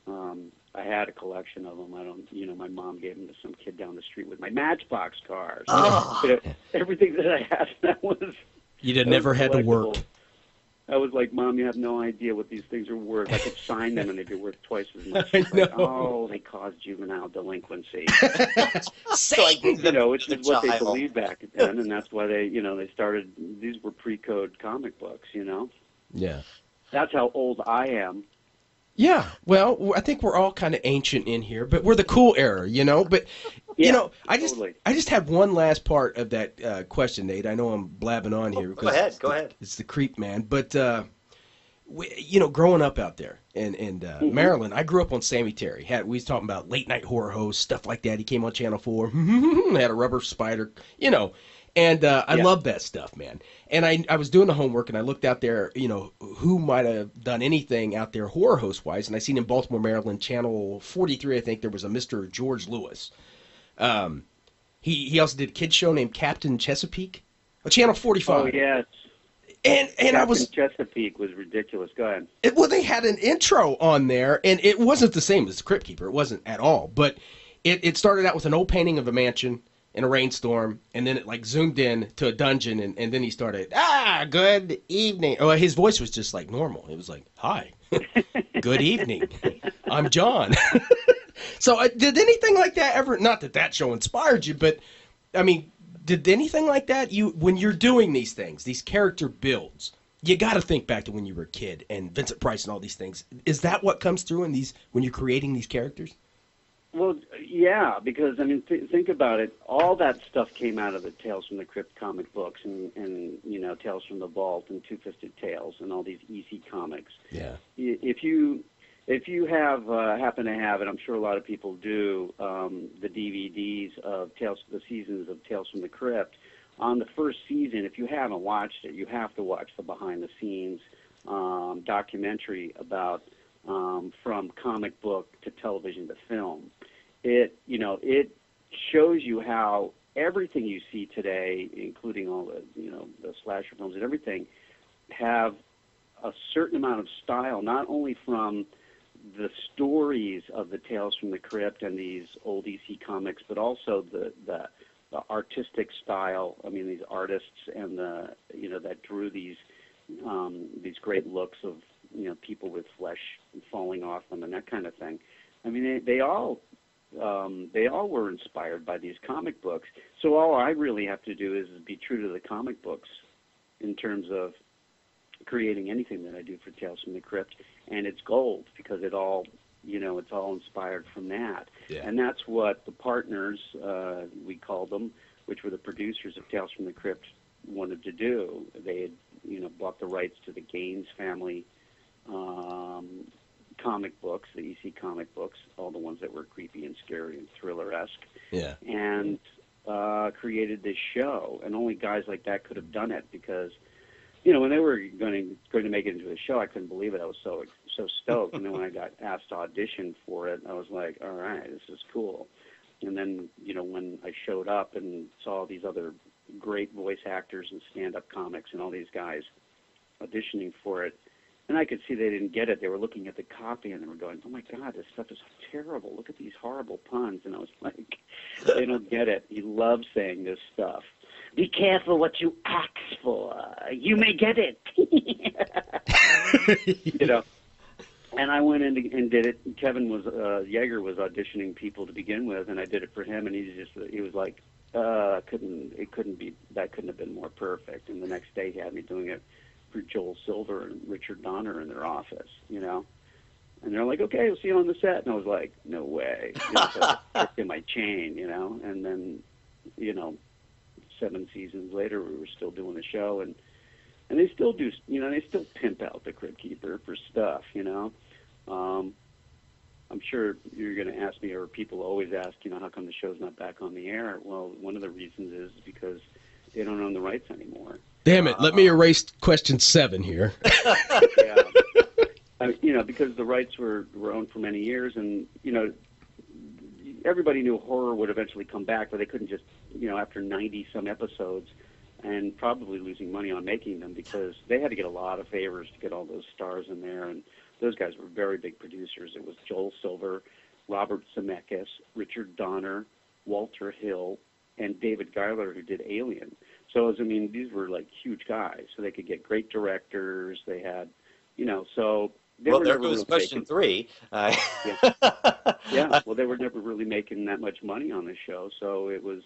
I had a collection of them. My mom gave them to some kid down the street with my Matchbox cars. Oh. Everything that I had, that was. You never had to work. I was like, Mom, you have no idea what these things are worth. I could sign them and they'd be worth twice as much. I know. Like, oh, they caused juvenile delinquency. Satan, you know, which is what they believed back then, and that's why they started. These were pre-code comic books, you know. Yeah. That's how old I am. Yeah, well, I think we're all kind of ancient in here, but we're the cool era, you know. But you know, I just had one last part of that question, Nate. I know I'm blabbing on here. Go ahead. It's the Creep Man, but you know, growing up out there in Maryland, I grew up on Sammy Terry. We was talking about late night horror hosts, stuff like that. He came on Channel 4, had a rubber spider, you know. And I love that stuff, man. And I was doing the homework, and I looked out there, you know, who might have done anything out there horror host-wise. And I seen in Baltimore, Maryland, Channel 43, I think, there was a Mr. George Lewis. He also did a kid show named Captain Chesapeake. Channel 45. Oh, yes. And Captain Chesapeake was ridiculous. Go ahead. Well, they had an intro on there, and it wasn't the same as Crypt Keeper. It wasn't at all. But it started out with an old painting of a mansion in a rainstorm, and then it like zoomed in to a dungeon, and then he started, good evening. Oh, his voice was just like normal. It was like, hi, good evening, I'm John. So did anything like that ever, not that show inspired you, but I mean, did anything like that, when you're doing these things, these character builds, you got to think back to when you were a kid and Vincent Price and all these things. Is that what comes through when you're creating these characters? Well, yeah, because, I mean, think about it. All that stuff came out of the Tales from the Crypt comic books and you know, Tales from the Vault and Two-Fisted Tales and all these EC comics. Yeah. If you have happen to have, and I'm sure a lot of people do, the DVDs of the seasons of Tales from the Crypt, on the first season, if you haven't watched it, you have to watch the behind-the-scenes documentary about from comic book to television to film. It shows you how everything you see today, including all the slasher films and everything, have a certain amount of style, not only from the stories of the Tales from the Crypt and these old EC comics, but also the artistic style. I mean, these artists and that drew these great looks of people with flesh falling off them and that kind of thing. I mean, they all were inspired by these comic books. So all I really have to do is be true to the comic books in terms of creating anything that I do for Tales from the Crypt, and it's gold because it all, it's all inspired from that. Yeah. And that's what the partners, we called them, which were the producers of Tales from the Crypt, wanted to do. They had, bought the rights to the Gaines family comic books, the EC comic books, all the ones that were creepy and scary and thriller-esque, Yeah. and created this show. And only guys like that could have done it because, when they were going to make it into a show, I couldn't believe it. I was so stoked. And then when I got asked to audition for it, I was like, all right, this is cool. And then, when I showed up and saw these other great voice actors and stand-up comics and all these guys auditioning for it, and I could see they didn't get it. They were looking at the copy and they were going, oh, my God, this stuff is terrible. Look at these horrible puns. And I was like, they don't get it. He loves saying this stuff. Be careful what you ask for. You may get it. And I went in and did it. Kevin was Yeager was auditioning people to begin with, and I did it for him. And he was like, that couldn't have been more perfect. And the next day he had me doing it for Joel Silver and Richard Donner in their office, And they're like, okay, we'll see you on the set. And I was like, no way. So in my chain, And then, 7 seasons later, we were still doing the show, and they still do, they still pimp out the Crypt Keeper for stuff, I'm sure you're going to ask me, or people always ask, how come the show's not back on the air? Well, one of the reasons is because they don't own the rights anymore. Damn it! Let me erase question 7 here. Yeah, because the rights were owned for many years, and everybody knew horror would eventually come back, but they couldn't just, after 90 some episodes, and probably losing money on making them because they had to get a lot of favors to get all those stars in there, and those guys were very big producers. It was Joel Silver, Robert Zemeckis, Richard Donner, Walter Hill, and David Giler, who did Alien. So, these were like huge guys. So they could get great directors. They had, so they were there never goes really question 3. Yeah. Well, they were never really making that much money on the show. So it was,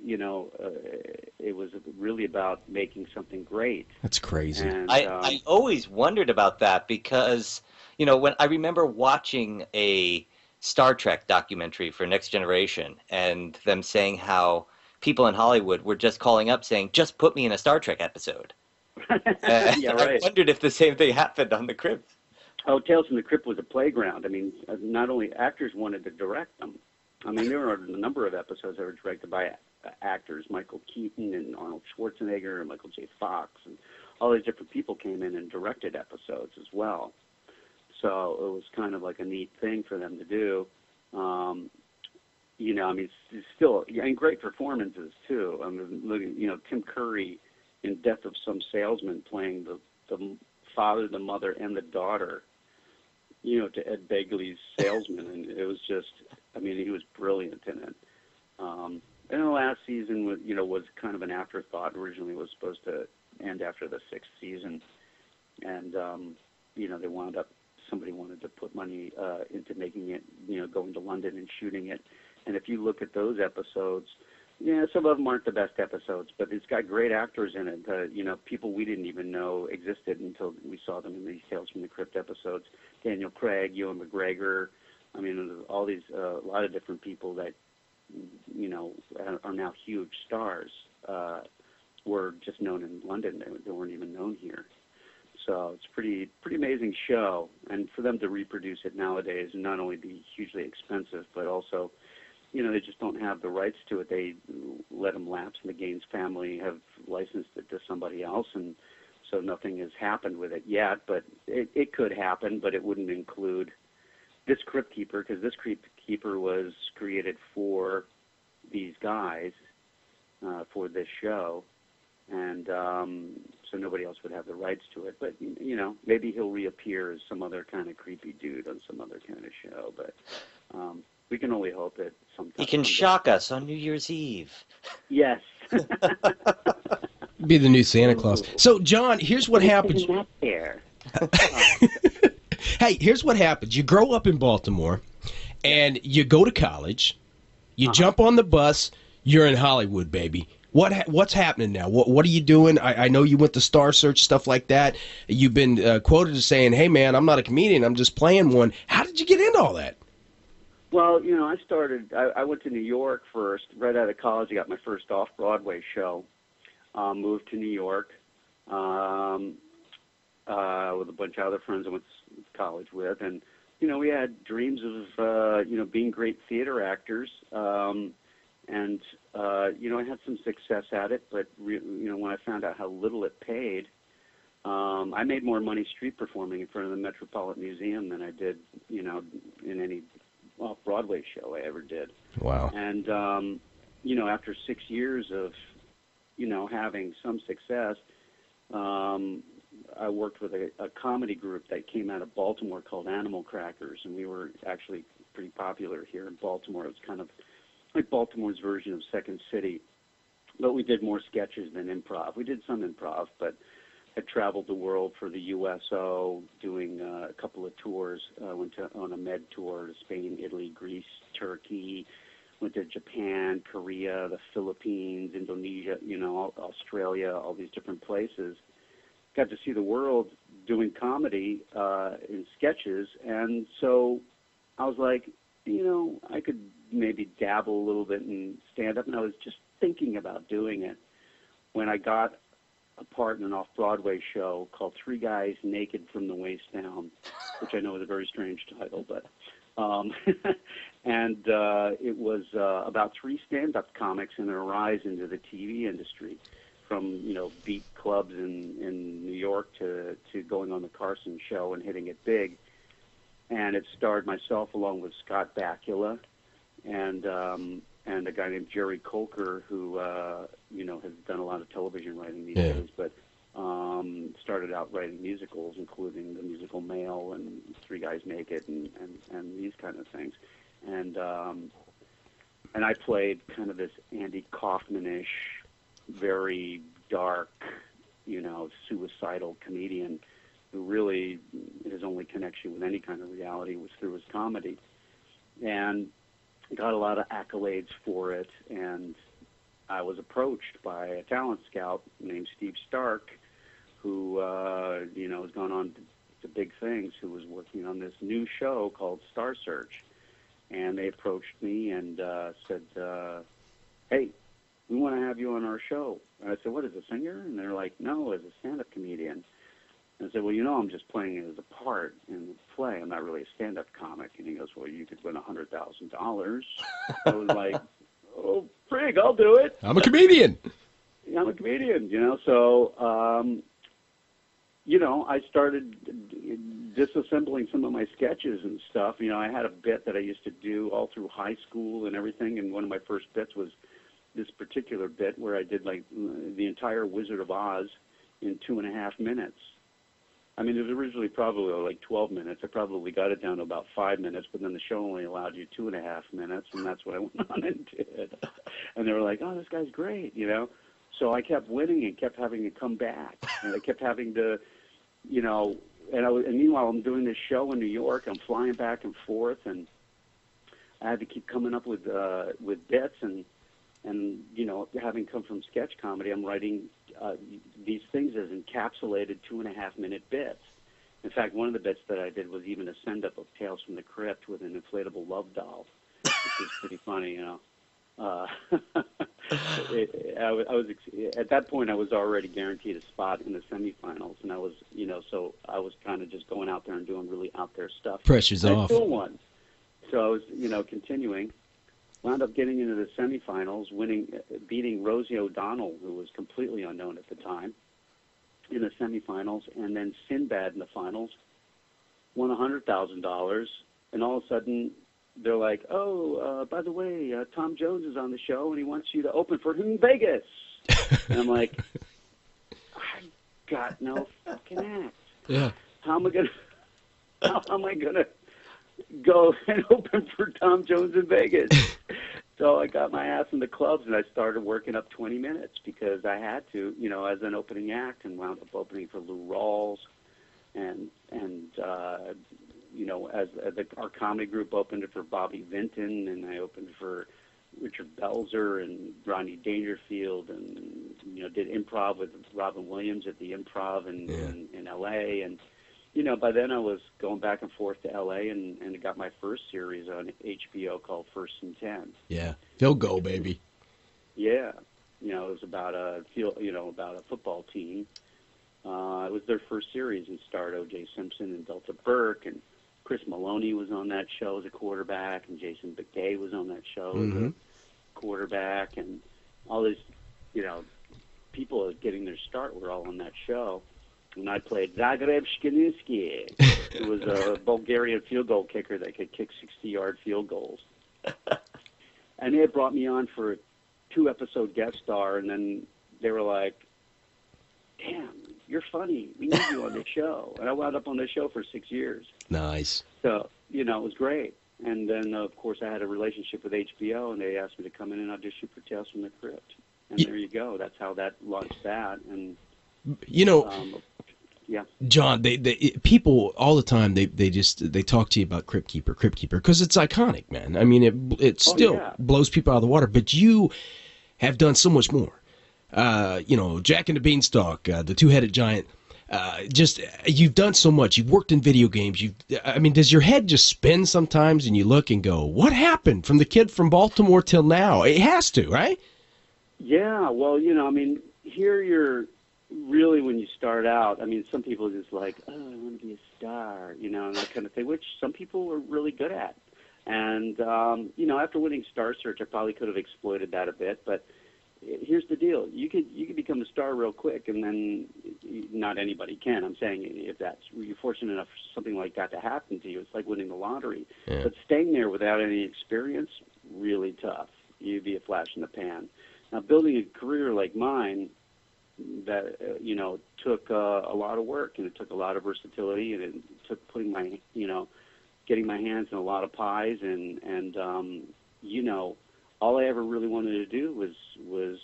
it was really about making something great. That's crazy. And, I always wondered about that because, when I remember watching a Star Trek documentary for Next Generation and them saying how people in Hollywood were just calling up saying, just put me in a Star Trek episode. Yeah, right. I wondered if the same thing happened on the Crypt. Oh, Tales from the Crypt was a playground. Not only actors wanted to direct them. There were a number of episodes that were directed by actors, Michael Keaton and Arnold Schwarzenegger and Michael J. Fox, and all these different people came in and directed episodes as well. So it was kind of like a neat thing for them to do. It's still, and great performances too. Looking, Tim Curry in Death of Some Salesman playing the father, the mother, and the daughter, to Ed Begley's Salesman, and it was just, he was brilliant in it. And the last season was kind of an afterthought. Originally, it was supposed to end after the 6th season, and they wound up. Somebody wanted to put money into making it, going to London and shooting it. And if you look at those episodes, some of them aren't the best episodes, but it's got great actors in it. People we didn't even know existed until we saw them in these Tales from the Crypt episodes. Daniel Craig, Ewan McGregor. All these, a lot of different people that, are now huge stars, were just known in London. They weren't even known here. So it's pretty amazing show. And for them to reproduce it nowadays and not only be hugely expensive, but also, they just don't have the rights to it. They let them lapse, and the Gaines family have licensed it to somebody else, and so nothing has happened with it yet. But it could happen, but it wouldn't include this Crypt Keeper, because this Crypt Keeper was created for these guys, for this show, and so nobody else would have the rights to it. But, maybe he'll reappear as some other kind of creepy dude on some other kind of show, but we can only hope that sometime. He can shock us on New Year's Eve. Yes. Be the new Santa Claus. So, John, here's what happens. Not there. Hey, here's what happens. You grow up in Baltimore, and you go to college. You jump on the bus. You're in Hollywood, baby. What's happening now? What are you doing? I know you went to Star Search, stuff like that. You've been quoted as saying, "Hey man, I'm not a comedian. I'm just playing one." How did you get into all that? Well, I went to New York first. Right out of college, I got my first off-Broadway show. Moved to New York with a bunch of other friends I went to college with. And, we had dreams of, being great theater actors. I had some success at it, but when I found out how little it paid, I made more money street performing in front of the Metropolitan Museum than I did, in any off-Broadway show I ever did. Wow. And after 6 years of having some success, I worked with a comedy group that came out of Baltimore called Animal Crackers, and we were actually pretty popular here in Baltimore. It was kind of like Baltimore's version of Second City, but we did more sketches than improv. We did some improv, but had traveled the world for the USO, doing a couple of tours. Went on a med tour to Spain, Italy, Greece, Turkey. Went to Japan, Korea, the Philippines, Indonesia, Australia, all these different places. Got to see the world doing comedy in sketches, and so I was like, I could maybe dabble a little bit in stand-up, and I was just thinking about doing it when I got a part in an off-Broadway show called Three Guys Naked from the Waist Down, which I know is a very strange title, but and it was about three stand-up comics and their rise into the TV industry, from beat clubs in New York to going on the Carson show and hitting it big. And it starred myself along with Scott Bakula and a guy named Jerry Colker, who has done a lot of television writing these days, but started out writing musicals, including the musical Male and Three Guys Naked and these kind of things. And I played kind of this Andy Kaufman-ish, very dark, suicidal comedian who really his only connection with any kind of reality was through his comedy. And got a lot of accolades for it, and I was approached by a talent scout named Steve Stark, who has gone on to big things, who was working on this new show called Star Search. And they approached me and said, hey, we want to have you on our show. And I said, what, as a singer? And they're like, no, as a stand-up comedian. And I said, well, I'm just playing it as a part in the play. I'm not really a stand-up comic. And he goes, well, you could win $100,000. I was like, oh, frig, I'll do it. I'm a comedian. I'm a comedian, So, I started disassembling some of my sketches and stuff. I had a bit that I used to do all through high school and everything. And one of my first bits was this particular bit where I did, like, the entire Wizard of Oz in 2.5 minutes. I mean, it was originally probably like 12 minutes. I probably got it down to about 5 minutes, but then the show only allowed you 2.5 minutes, and that's what I went on and did. And they were like, oh, this guy's great, So I kept winning and kept having to come back. And I kept having to, and meanwhile I'm doing this show in New York. I'm flying back and forth, and I had to keep coming up with bits and having come from sketch comedy, I'm writing these things as encapsulated 2.5-minute bits. In fact, one of the bits that I did was even a send-up of Tales from the Crypt with an inflatable love doll, which is pretty funny, I was at that point I was already guaranteed a spot in the semifinals, and I was, so I was kind of just going out there and doing really out there stuff. Pressure's off. I still won, so I was, continuing. Wound up getting into the semifinals, beating Rosie O'Donnell, who was completely unknown at the time, in the semifinals, and then Sinbad in the finals, won $100,000, and all of a sudden they're like, oh, by the way, Tom Jones is on the show, and he wants you to open for him in Vegas. And I'm like, I got no fucking act. Yeah. How am I gonna go and open for Tom Jones in Vegas? So I got my ass in the clubs, and I started working up 20 minutes because I had to, as an opening act, and wound up opening for Lou Rawls, and as our comedy group opened it for Bobby Vinton, and I opened for, Richard Belzer and Rodney Dangerfield, and did improv with Robin Williams at the Improv in L.A. And by then I was going back and forth to L.A. and got my first series on HBO called First and 10. Yeah, field goal, baby. Yeah, it was about a football team. It was their first series, and starred O.J. Simpson and Delta Burke, and Chris Maloney was on that show as a quarterback, and Jason Bickey was on that show as a quarterback, and all these, people getting their start were all on that show. And I played Zagreb Shkininski, who was a Bulgarian field goal kicker that could kick 60-yard field goals. And they had brought me on for a 2-episode guest star, and then they were like, damn, you're funny. We need you on the show. And I wound up on the show for 6 years. Nice. So, it was great. And then, of course, I had a relationship with HBO, and they asked me to come in and audition for Tales from the Crypt. And there you go. That's how that launched that. And yeah, John, they people all the time they talk to you about Crypt Keeper, because it's iconic, man. I mean, it still blows people out of the water. But you have done so much more. Jack and the Beanstalk, the Two-Headed Giant. You've done so much. You've worked in video games. Does your head just spin sometimes and you look and go, what happened from the kid from Baltimore till now? It has to, right? Yeah, well, here you're really, when you start out, some people are just like, oh, I want to be a star, and that kind of thing, which some people are really good at. And, after winning Star Search, I probably could have exploited that a bit, but here's the deal. You could become a star real quick, and then not anybody can. I'm saying if you're fortunate enough for something like that to happen to you, it's like winning the lottery. Yeah. But staying there without any experience, really tough. You'd be a flash in the pan. Now, building a career like mine, that took a lot of work, and it took a lot of versatility, and it took getting my hands in a lot of pies, and all I ever really wanted to do was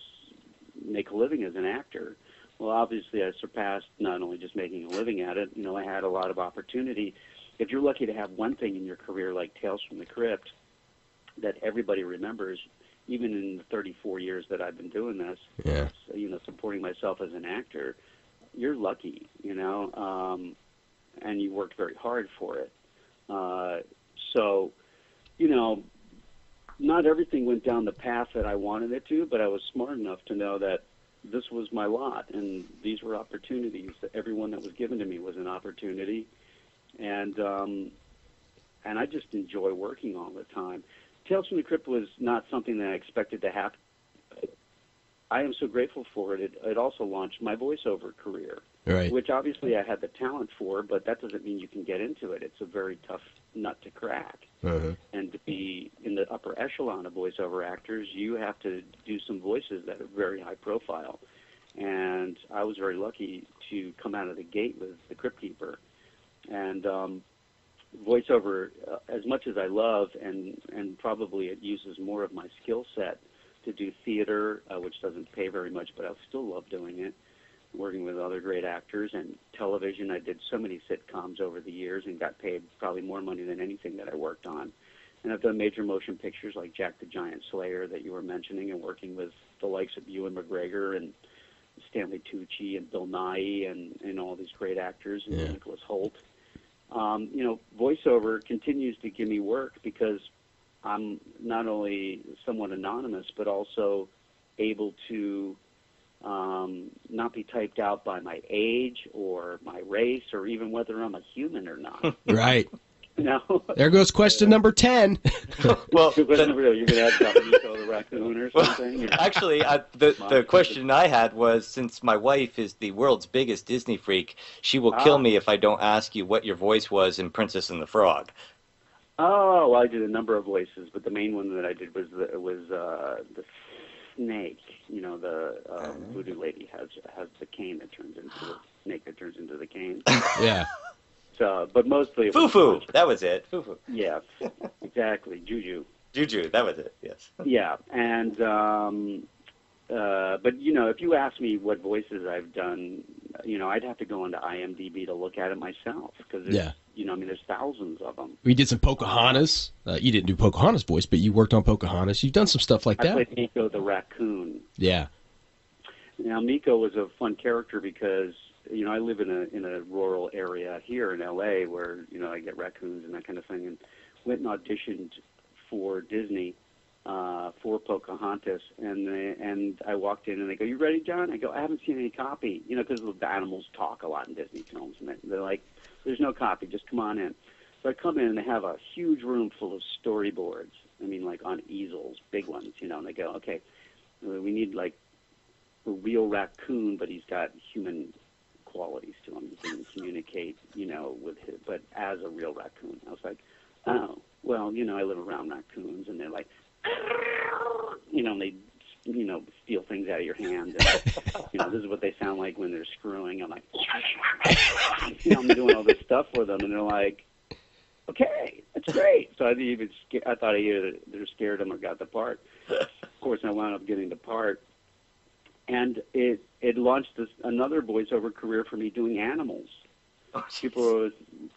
make a living as an actor. Well, obviously, I surpassed not only just making a living at it. I had a lot of opportunity. If you're lucky to have one thing in your career like Tales from the Crypt that everybody remembers, even in the 34 years that I've been doing this, supporting myself as an actor, you're lucky, and you worked very hard for it. Not everything went down the path that I wanted it to, but I was smart enough to know that this was my lot, and these were opportunities. Everyone that was given to me was an opportunity, and I just enjoy working all the time. Tales from the Crypt was not something that I expected to happen. I am so grateful for it. It also launched my voiceover career, which obviously I had the talent for, but that doesn't mean you can get into it. It's a very tough nut to crack. And to be in the upper echelon of voiceover actors, you have to do some voices that are very high profile. And I was very lucky to come out of the gate with The Crypt Keeper. And voiceover, as much as I love, and probably it uses more of my skill set to do theater, which doesn't pay very much, but I still love doing it, working with other great actors. And television, I did so many sitcoms over the years and got paid probably more money than anything that I worked on. And I've done major motion pictures like Jack the Giant Slayer that you were mentioning, and working with the likes of Ewan McGregor and Stanley Tucci and Bill Nighy and all these great actors, and Nicholas Hoult. Voiceover continues to give me work because I'm not only somewhat anonymous, but also able to not be typed out by my age or my race or even whether I'm a human or not. Right. No. There goes question number 10. Well, you're going to ask Dominico the raccoon or something? Actually, the question I had was, since my wife is the world's biggest Disney freak, she will kill me if I don't ask you what your voice was in Princess and the Frog. Oh, well, I did a number of voices, but the main one that I did was the snake. The voodoo lady has the cane that turns into the snake that turns into the cane. Yeah. So, but mostly it Foo-foo. That was it. Foo-foo. Yeah, exactly. Juju. Juju. That was it. Yes. Yeah, and but you know, if you ask me what voices I've done, you know, I'd have to go into IMDb to look at it myself because you know, I mean, there's thousands of them. We did some Pocahontas. You didn't do Pocahontas' voice, but you worked on Pocahontas. You've done some stuff like that. I played Miko the raccoon. Yeah. Now, Miko was a fun character because, you know, I live in a rural area here in LA where, you know, I get raccoons and that kind of thing, and went and auditioned for Disney for Pocahontas, and I walked in and they go, "You ready, John?" I go, "I haven't seen any copy," you know, because the animals talk a lot in Disney films, and they're like, "There's no copy, just come on in." So I come in and they have a huge room full of storyboards. I mean, like on easels, big ones, you know, and they go, "Okay, we need like a real raccoon, but he's got human qualities to him. He can communicate, you know, with his, but as a real raccoon." I was like, "Oh, well, you know, I live around raccoons," and they're like, you know, and they, you know, steal things out of your hand. And, you know, this is what they sound like when they're screwing. I'm like, you know, I'm doing all this stuff for them, and they're like, "Okay, that's great." So I thought either they're scared of them or got the part. Of course, I wound up getting the part. And it launched another voiceover career for me doing animals. People were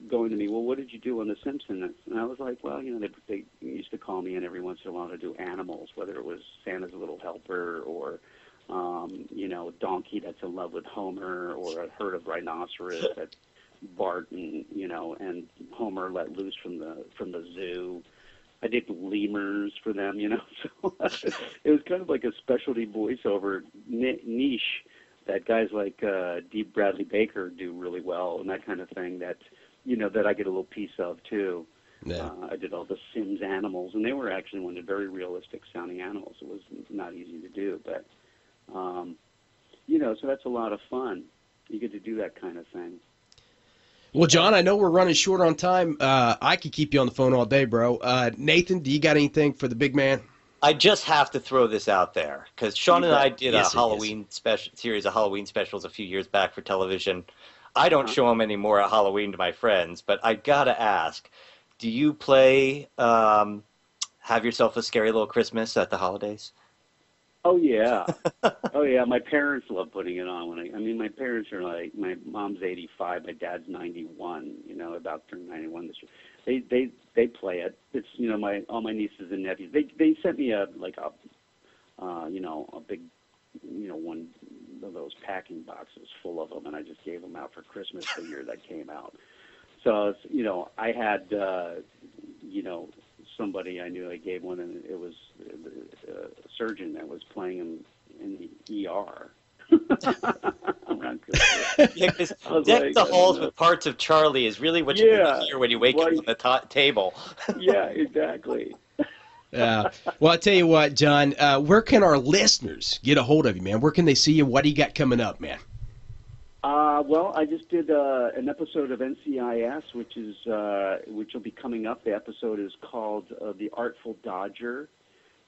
going to me, "Well, what did you do on The Simpsons?" And I was like, "Well, you know, they used to call me in every once in a while to do animals, whether it was Santa's Little Helper or, you know, Donkey that's in love with Homer, or a herd of rhinoceros that Bart and, you know, and Homer let loose from the zoo. I did lemurs for them, you know." So it was kind of like a specialty voiceover niche that guys like D. Bradley Baker do really well, and that kind of thing that, you know, that I get a little piece of too. Yeah. I did all the Sims animals, and they were actually one of the very realistic sounding animals. It was not easy to do, but, you know, so that's a lot of fun. You get to do that kind of thing. Well, John, I know we're running short on time. I could keep you on the phone all day, bro. Nathan, do you got anything for the big man? I just have to throw this out there because Sean and I did a Halloween series of Halloween specials a few years back for television. I don't show them anymore at Halloween to my friends, but I gotta ask: do you play "Have Yourself a Scary Little Christmas" at the holidays? Oh yeah, oh yeah. My parents love putting it on. I mean, my parents are like, my mom's 85, my dad's 91. You know, about to turn 91 this year. They play it. It's, you know, all my nieces and nephews. They sent me you know, a big, you know, one of those packing boxes full of them, and I just gave them out for Christmas the year that came out. So, you know, I had, you know, somebody I knew, I gave one, and it was a surgeon that was playing him in the ER. Yeah, because Deck the Halls with Parts of Charlie is really what you hear when you wake up on the table. Yeah, exactly. Yeah. Well, I'll tell you what, John, where can our listeners get a hold of you, man? Where can they see you? What do you got coming up, man? Well, I just did an episode of NCIS, which will be coming up. The episode is called The Artful Dodger,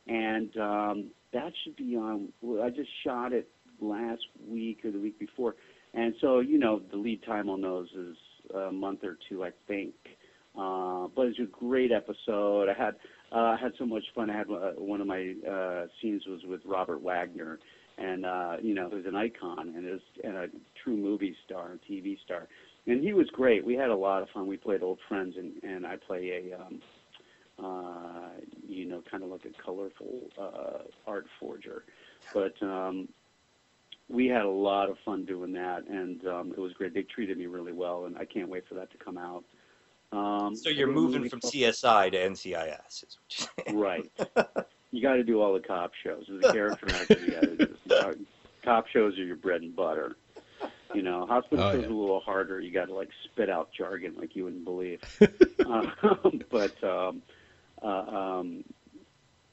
and that should be on. I just shot it last week or the week before, and so, you know, the lead time on those is a month or two, I think. But it's a great episode. I had so much fun. I had one of my scenes was with Robert Wagner, and you know, who's an icon and a true movie star and TV star, and he was great. We had a lot of fun. We played old friends, and I play a you know, kind of like a colorful art forger, but we had a lot of fun doing that, and it was great. They treated me really well, and I can't wait for that to come out. So you're moving from CSI to NCIS, is what you're saying. Right. You got to do all the cop shows. As a character actor, you got to do. Cop shows are your bread and butter. You know, hospital shows are a little harder. You got to like spit out jargon like you wouldn't believe. But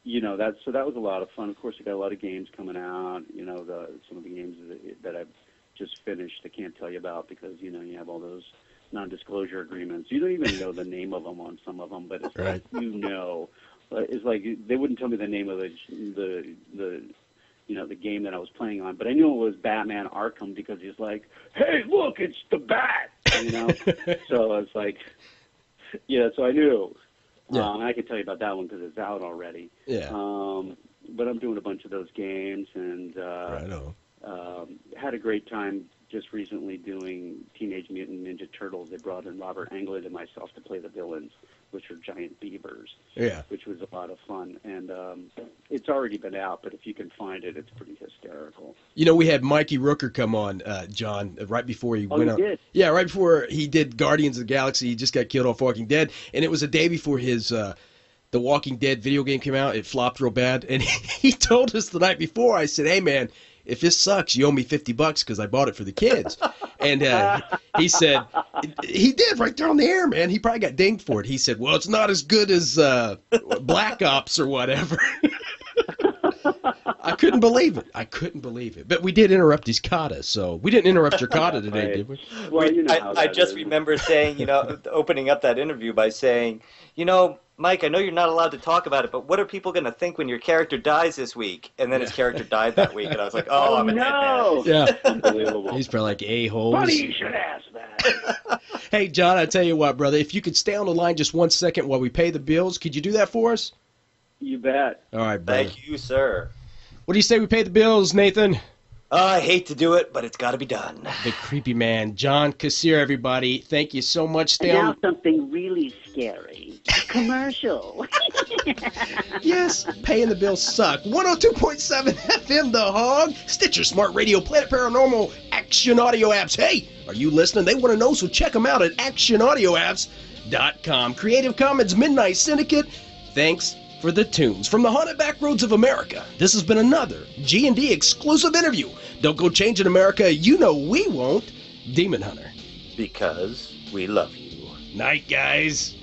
you know, that was a lot of fun. Of course, I got a lot of games coming out. You know, some of the games that I've just finished, I can't tell you about because, you know, you have all those non-disclosure agreements. You don't even know the name of them on some of them, but it's like, you know, it's like they wouldn't tell me the name of the you know, the game that I was playing on, but I knew it was Batman Arkham because he's like, "Hey, look, it's the Bat," you know. So it's like, yeah, so I knew. Yeah. I can tell you about that one because it's out already. Yeah. but I'm doing a bunch of those games, and Right on. had a great time just recently doing Teenage Mutant Ninja Turtles. They brought in Robert Englund and myself to play the villains, which are giant beavers. Yeah. Which was a lot of fun. And it's already been out, but if you can find it, it's pretty hysterical. You know, we had Mikey Rooker come on, John, right before he went he on. did? Yeah, right before he did Guardians of the Galaxy. He just got killed off Walking Dead, and it was a day before his The Walking Dead video game came out. It flopped real bad, and he told us the night before. I said, "Hey, man, if this sucks, you owe me $50 because I bought it for the kids." And he said, he did right there on the air, man. He probably got dinged for it. He said, "Well, it's not as good as Black Ops or whatever." I couldn't believe it. I couldn't believe it. But we did interrupt his kata, so we didn't interrupt your kata today, Right. did we? Well, you know how I that just is. remember saying, opening up that interview by saying, Mike, I know you're not allowed to talk about it, but what are people going to think when your character dies this week? And then his character died that week, and I was like, oh, I'm an no! Yeah. Unbelievable. He's probably like a-holes. Funny you should ask that. Hey, John, I tell you what, brother, if you could stay on the line just 1 second while we pay the bills, could you do that for us? You bet. All right, brother. Thank you, sir. What do you say we pay the bills, Nathan? I hate to do it, but it's got to be done. The creepy man, John Kassir, everybody. Thank you so much. Stay Now on. something really scary. Commercial. Yes, paying the bills suck. 102.7 FM The Hog, Stitcher, Smart Radio, Planet Paranormal, Action Audio Apps. Hey, are you listening? They want to know, so check them out at actionaudioapps.com. Creative Commons Midnight Syndicate. Thanks for the tunes. From the haunted back roads of America, this has been another G&D exclusive interview. Don't go changing America. You know we won't. Demon Hunter. Because we love you. Night, guys.